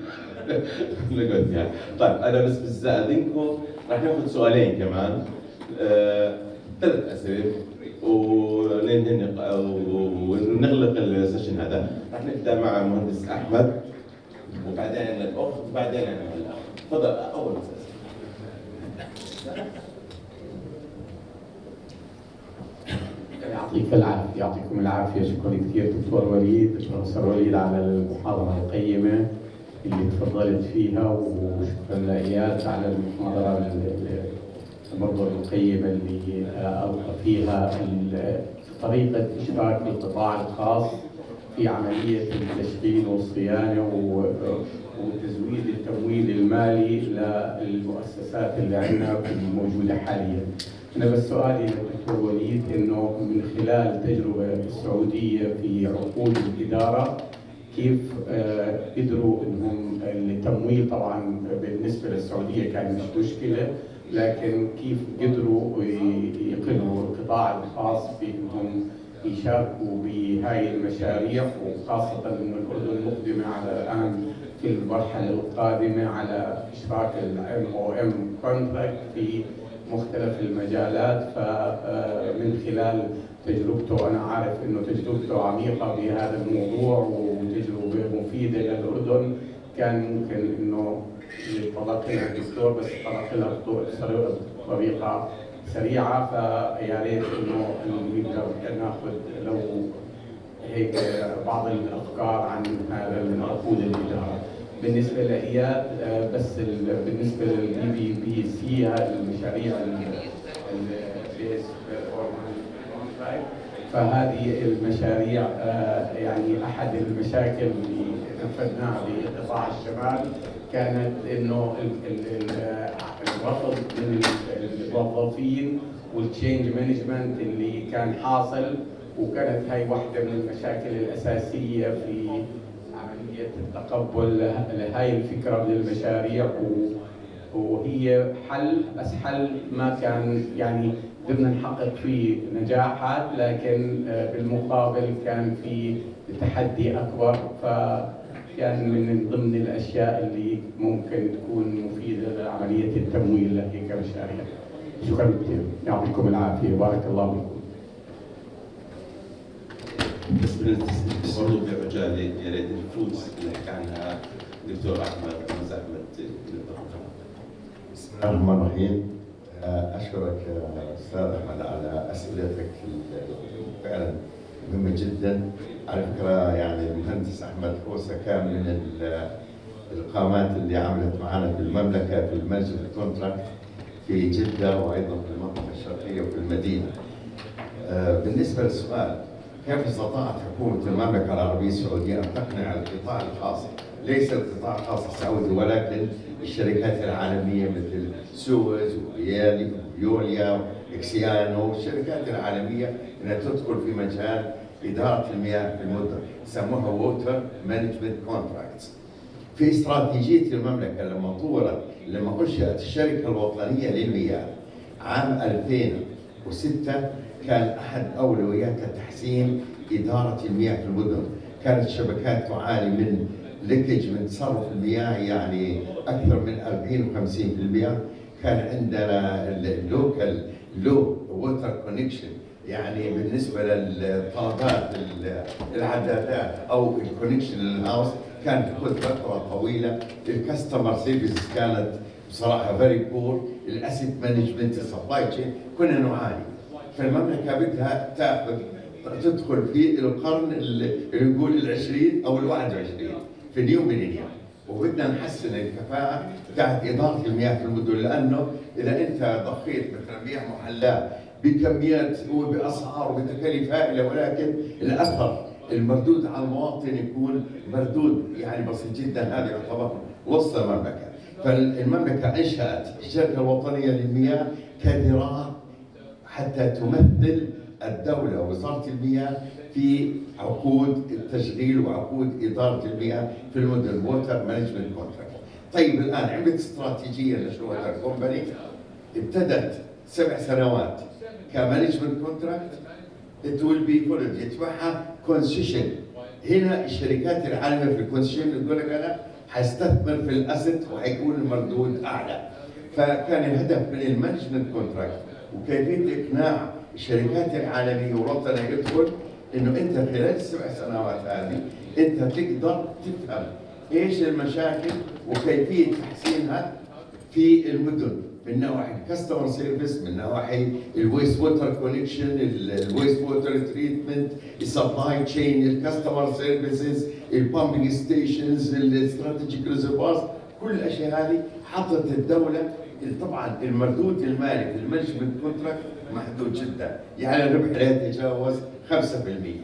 نقعد فيها. طيب انا بس بستاذنكم راح ناخذ سؤالين كمان, 3 اسئله ونغلق السيشن هذا. راح نبدا مع المهندس احمد وبعدين الاخت وبعدين انا الاخ. تفضل اول مسألة. يعطيك العافية، يعطيكم العافية. شكرا كثير دكتور وليد، بروفيسور وليد، على المحاضرة القيمة اللي تفضلت فيها، وشكرا لإياد على المحاضرة برضه القيمة اللي ألقى فيها طريقة إشراك القطاع الخاص في عملية التشغيل والصيانة وتزويد التمويل المالي للمؤسسات اللي عندنا موجودة حاليا. أنا بس سؤالي للدكتور وليد إنه من خلال التجربة السعودية في عقود الإدارة كيف قدروا إنهم التمويل، طبعا بالنسبة للسعودية كان مش مشكلة، لكن كيف قدروا يقنعوا القطاع الخاص بإنهم يشاركوا بهاي المشاريع، وخاصة إنه الأردن مقدمة على الآن في المرحلة القادمة على إشراك MOM contract في مختلف المجالات. فمن خلال تجربته، أنا عارف إنه تجربته عميقة بهذا الموضوع وتجربة مفيدة للأردن، كان ممكن إنه يطلق لها الدكتور بس طلق لها بطريقة سريعة. فيا ريت إنه نقدر ناخذ لو هيك بعض الأفكار عن هذا من عقود الإدارة. بالنسبة لإياد بس بالنسبة للبي بي سي، المشاريع البيس فهذه المشاريع يعني أحد المشاكل اللي نفذناها بقطاع الشمال كانت إنه الرفض من الموظفين والتشينج مانجمنت اللي كان حاصل، وكانت هاي واحدة من المشاكل الأساسية في عملية التقبل لهاي الفكرة من المشاريع، وهي حل، بس حل ما كان يعني قدرنا نحقق فيه نجاحات، لكن بالمقابل كان في تحدي أكبر. فكان من ضمن الأشياء اللي ممكن تكون مفيدة لعملية التمويل لهيك مشاريع. شكرا كثير، يعطيكم العافية، بارك الله فيكم. برضه في مجال يا ريت الفودز اللي حكى عنها دكتور احمد بسم الله الرحمن الرحيم. اشكرك استاذ احمد على اسئلتك فعلا مهمه جدا. على فكره يعني المهندس احمد حوسه كان من القامات اللي عملت معنا في المملكه في المانجمنت كونتراكت في جده، وايضا في المنطقه الشرقيه وفي المدينه. بالنسبه للسؤال، كيف استطاعت حكومة المملكة العربية السعودية أن تقنع القطاع الخاص، ليس القطاع الخاص السعودي ولكن الشركات العالمية مثل سويس وفيوليا وإكسيانو والشركات العالمية أنها تدخل في مجال إدارة المياه في المدن، يسموها ووتر مانجمنت كونتراكتس. في استراتيجية المملكة لما أنشأت الشركة الوطنية للمياه عام 2006 كان أحد أولوياتها تحسين إدارة المياه في المدن. كانت الشبكات تعاني من ليكج، من تصرف المياه يعني أكثر من 40 و50%. كان عندنا اللوكال لو ووتر كونكشن، يعني بالنسبة للطلبات العدادات أو الكونكشن للهاوس كانت تكون فترة طويلة. الكاستمر سيرفيس كانت بصراحة فيري بور. الأسيت مانجمنت، السبلاي تشين، كنا نعاني. فالمملكة بدها تدخل في القرن اللي نقول ال20 أو ال21 في نيو ميلينيوم، وبدنا نحسن الكفاءة بتاعت إدارة المياه في المدن، لأنه إذا أنت ضخيت مثلا مياه محلاة بكميات وبأسعار وبتكاليف هائلة، ولكن الأثر المردود على المواطن يكون مردود يعني بسيط جدا، هذا يعتبر وسط المملكة. فالمملكة أنشأت الشركة الوطنية للمياه كذراع حتى تمثل الدولة ووزارة المياه في عقود التشغيل وعقود إدارة المياه في المدن، ووتر مانجمنت كونتراكت. طيب الآن عملت استراتيجية لشروط الكومباني، ابتدت 7 سنوات كمانجمنت كونتراكت. it will be followed، يتبعها كونسيشن. هنا الشركات العالمية في الكونسيشن تقول لك أنا حستثمر في الأسد وحيكون المردود أعلى. فكان الهدف من المانجمنت كونتراكت وكيفية إقناع الشركات العالمية وربطنا يدخل إنه أنت خلال ال7 سنوات هذه أنت تقدر تفهم إيش المشاكل وكيفية تحسينها في المدن. من نواحي الكاستمر سيرفيس، من نواحي الويست ووتر كونكشن، الويست ووتر تريتمنت، السبلاي تشين، الكاستمر سيرفيسز، البامبنج ستيشنز، الاستراتيجيك ريزرفوارز، كل الاشياء هذه حطت الدوله. طبعا المردود المالي في المانجمنت كونتراكت محدود جدا، يعني الربح لا يتجاوز 5%،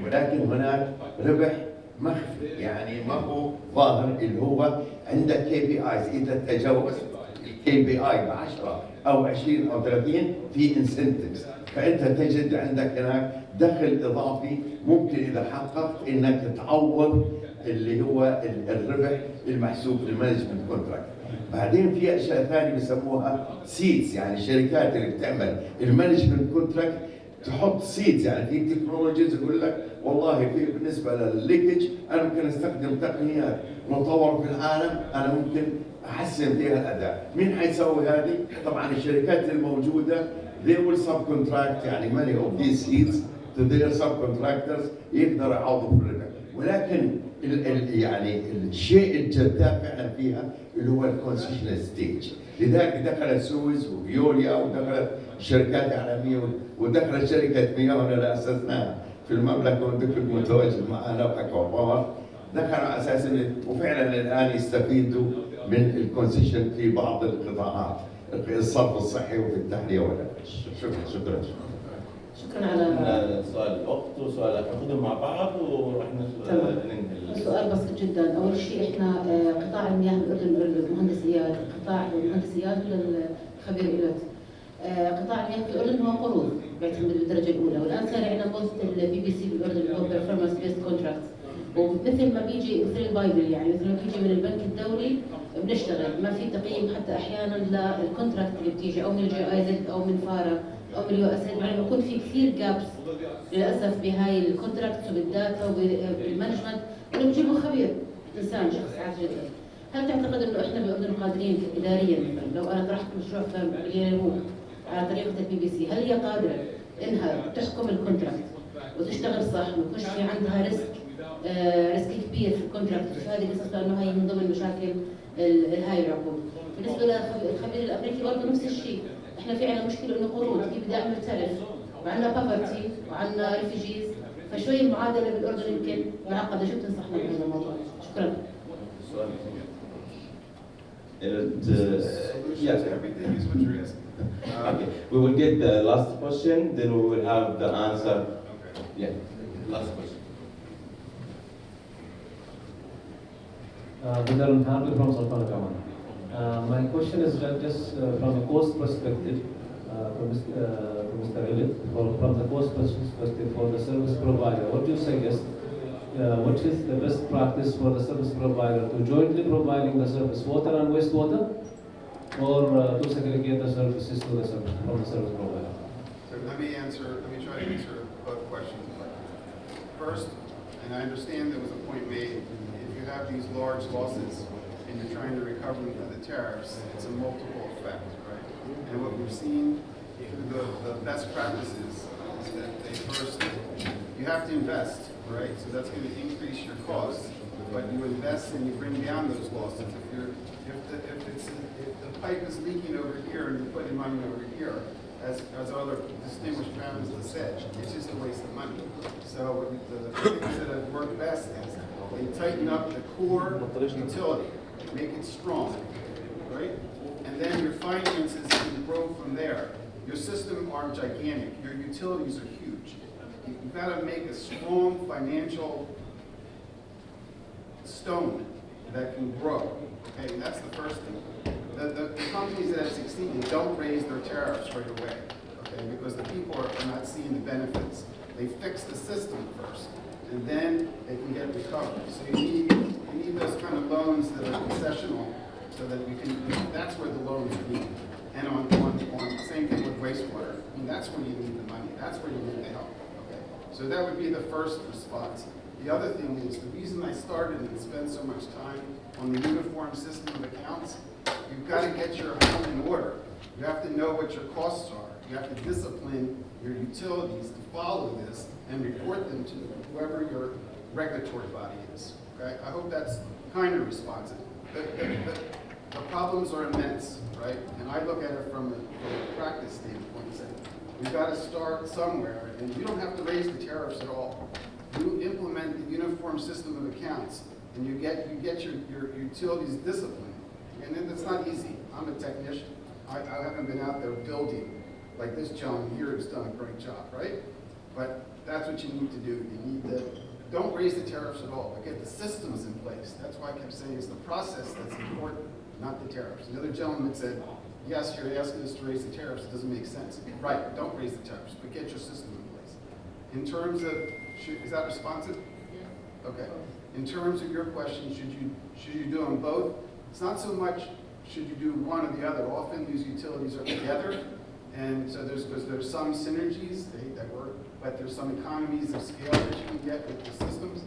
ولكن هناك ربح مخفي، يعني ما هو ظاهر، اللي هو عندك كي بي ايز، اذا تجاوزت الكي بي اي ب 10 او 20 او 30 في انسنتفز، فانت تجد عندك هناك دخل اضافي ممكن اذا حققت انك تعوض اللي هو الربح المحسوب في المانجمنت كونتراكت. بعدين في اشياء ثانيه بيسموها سيدز، يعني الشركات اللي بتعمل المانجمنت كونتراكت تحط سيدز، يعني في تكنولوجيز يقول لك والله في بالنسبه للليكج انا ممكن استخدم تقنيات مطوره في العالم، انا ممكن احسن فيها الاداء. مين حيسوي هذه؟ طبعا الشركات الموجوده they will subcontract يعني many of these seeds to their subcontractors، يقدروا يعوضوا في الربح. ولكن يعني الشيء الجذاب فعلا فيها اللي هو الكونسيشن ستيج. لذلك دخلت سويس وفيوليا ودخلت شركات اعلاميه ودخلت شركه مياه اللي اسسناها في المملكه والدكتور متواجد معنا وحكوا باور، دخلوا على اساس وفعلا الان يستفيدوا من الكونسيشن في بعض القطاعات، الصرف الصحي وفي التحليه ولا. شكرا. شكرا على سؤال الاخت وسؤال ناخذهم مع بعض ونروح ننهي. السؤال بسيط جدا. اول شيء احنا قطاع المياه بالاردن المهندسيات، قطاع المهندسيات للخبير إلوت. قطاع المياه في الاردن هو قروض بيعتمد بالدرجه الاولى، والان صار عندنا بوست البي بي سي بالاردن اللي هو بيرفورمانس بيست كونتراكت، ومثل ما بيجي مثل البايبل، يعني مثل ما بيجي من البنك الدولي بنشتغل، ما في تقييم حتى احيانا للكونتراكت اللي بتيجي او من الجي اي زد او من فارا او من اليو اس ال، يعني بيكون في كثير جابس للاسف بهاي الكونتراكت وبالداتا وبالمانجمنت، انه بيجيبوا خبير انسان شخص عادي جدا. هل تعتقد انه احنا بالاردن قادرين اداريا مثلا لو انا طرحت مشروع مليون على طريقه البي بي سي، هل هي قادره انها تحكم الكونتراكت وتشتغل صح وما يكونش في عندها ريسك كبير في الكونتراكت؟ هذه قصص لانه هي من ضمن مشاكل هاي العقود. بالنسبه للخبير الامريكي برضه نفس الشيء، احنا في عندنا مشكله انه قروض في بدأ مرتلف، وعندنا بافرتي وعندنا ريفيجيز، فشوي المعادله بالاردن يمكن معقده. شو بتنصحنا بهذا الموضوع؟ شكرا. Yes. Everything is what you're asking. Okay. We will get the last question, then we will have the answer. Yeah. Last question. Vidaran Thakur from Sultan Kaman. My question is just from a cost perspective, from Mr. Elliott, from the cost perspective for the service provider. What do you suggest? What is the best practice for the service provider to jointly providing the service, water and wastewater, or to segregate the services to the service from the service provider? So let me try to answer both questions. First, and I understand there was a point made, if you have these large losses and you're trying to recover them through the tariffs, it's a multiple effect, right? And what we've seen through the best practices is that they first, you have to invest, right? So that's going to increase your costs, but you invest and you bring down those losses. If the pipe is leaking over here and you're putting money over here, as other distinguished panelists have said, it's just a waste of money. So the things that have worked best is they tighten up the core utility, make it strong, right? And then your finances can grow from there. Your system are gigantic. Your utilities are huge. You've got to make a strong financial stone that can grow. Okay, and that's the first thing. The companies that have succeeded don't raise their tariffs right away, okay, because the people are not seeing the benefits. They fix the system first, and then they can get recovery. So you need those kind of loans that are concessional, so that you can. That's where the loans are needed. And on same thing with wastewater. I mean, that's where you need the money. That's where you need the help. Okay, so that would be the first response. The other thing is the reason I started and spent so much time on the uniform system of accounts. You've got to get your house in order. You have to know what your costs are. You have to discipline your utilities to follow this and report them to whoever your regulatory body is. Okay? I hope that's kind of responsive. The the problems are immense, right? And I look at it from a practice standpoint and say, we've got to start somewhere, and you don't have to raise the tariffs at all. You implement the uniform system of accounts, and you get your utilities disciplined. And then it's not easy. I'm a technician. I haven't been out there building like this gentleman here has done a great job, right? But that's what you need to do. You need to, don't raise the tariffs at all, but get the systems in place. That's why I kept saying it's the process that's important, not the tariffs. The other gentleman said, yes, you're asking us to raise the tariffs. It doesn't make sense. Right, don't raise the tariffs, but get your system in place. In terms of, is that responsive? Yeah. Okay. In terms of your question, should you do them both? It's not so much should you do one or the other. Often these utilities are together, and so there's some synergies that work, but there's some economies of scale that you can get with the systems.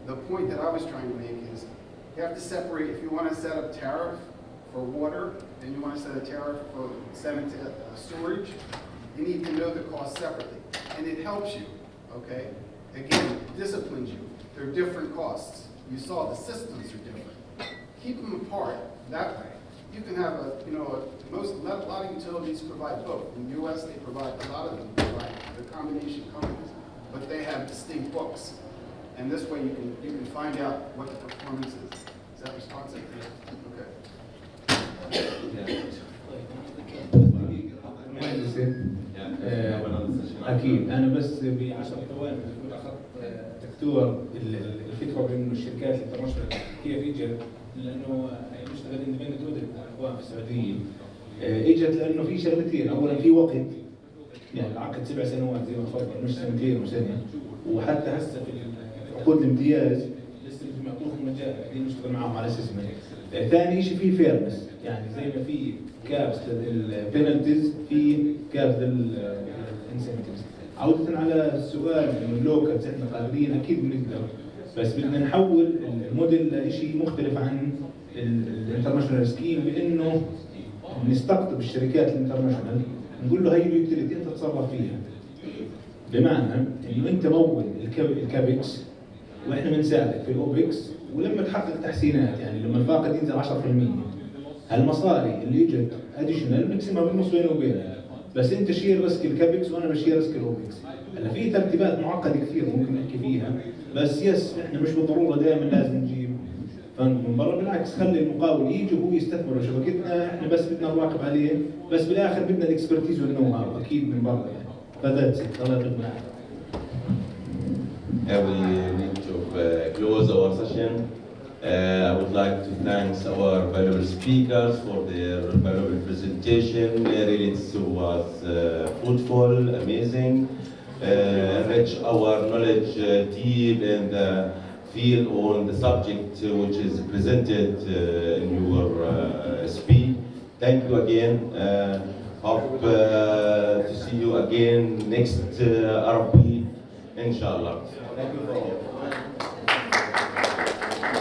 The point that I was trying to make is you have to separate. If you want to set a tariff for water and you want to set a tariff for storage, you need to know the costs separately, and it helps you. Okay, again, it disciplines you. They're different costs. You saw the systems are different. Keep them apart that way. You can have a lot of utilities provide both. In the U.S., they provide, a lot of them provide the combination companies, but they have distinct books. And this way you can find out what the performance is. Is that responsive? Okay. اكيد انا بس ب 10 ثواني دكتور الفكره بين الشركات الانترناشونال كيف اجت؟ لانه بنشتغل اندبندنت اوديت مع اخوان في السعوديه. اجت لانه في شغلتين، اولا في وقت، يعني العقد 7 سنوات زي ما تفضل، مش سنتين وسنه، وحتى هسه في عقود الامتياز لسه معطوهم مجال قاعدين نشتغل معاهم على اساس. ثاني شيء في فيرنس، يعني زي ما في كابس للبينالتيز في كابس للانسنتيفز. عودة على السؤال انه اللوكالز احنا قادرين اكيد بنقدر، بس بدنا نحول الموديل لشيء مختلف عن الانترناشونال سكيم، بانه نستقطب الشركات الانترناشونال نقول له هي اليوتيليتي انت تتصرف فيها. بمعنى انه انت مول الكابكس واحنا بنساعدك في الاوبكس، ولما تحقق تحسينات يعني لما الفاقد ينزل 10%، هالمصاري اللي اجت اديشنال بنقسمها بالنص بيني وبينك، بس انت شيل ريسك الكابكس وانا بشيل ريسك الاوبكس. هلا في ترتيبات معقده كثير ممكن نحكي فيها، بس احنا مش بالضروره دائما لازم نجيب فند من برا، بالعكس خلي المقاول يجي وهو يستثمر بشبكتنا، احنا بس بدنا نراقب عليه، بس بالاخر بدنا الاكسبرتيز والنو هاو اكيد من برا يعني. فذاتس ات. الله يعطيكم العافيه. We need to close our session. I would like to thank our valuable speakers for their valuable presentation. Really, it was fruitful, amazing, enrich our knowledge deep in the field on the subject which is presented in your speech. Thank you again. Hope to see you again next Arab week, inshallah. Thank you for all.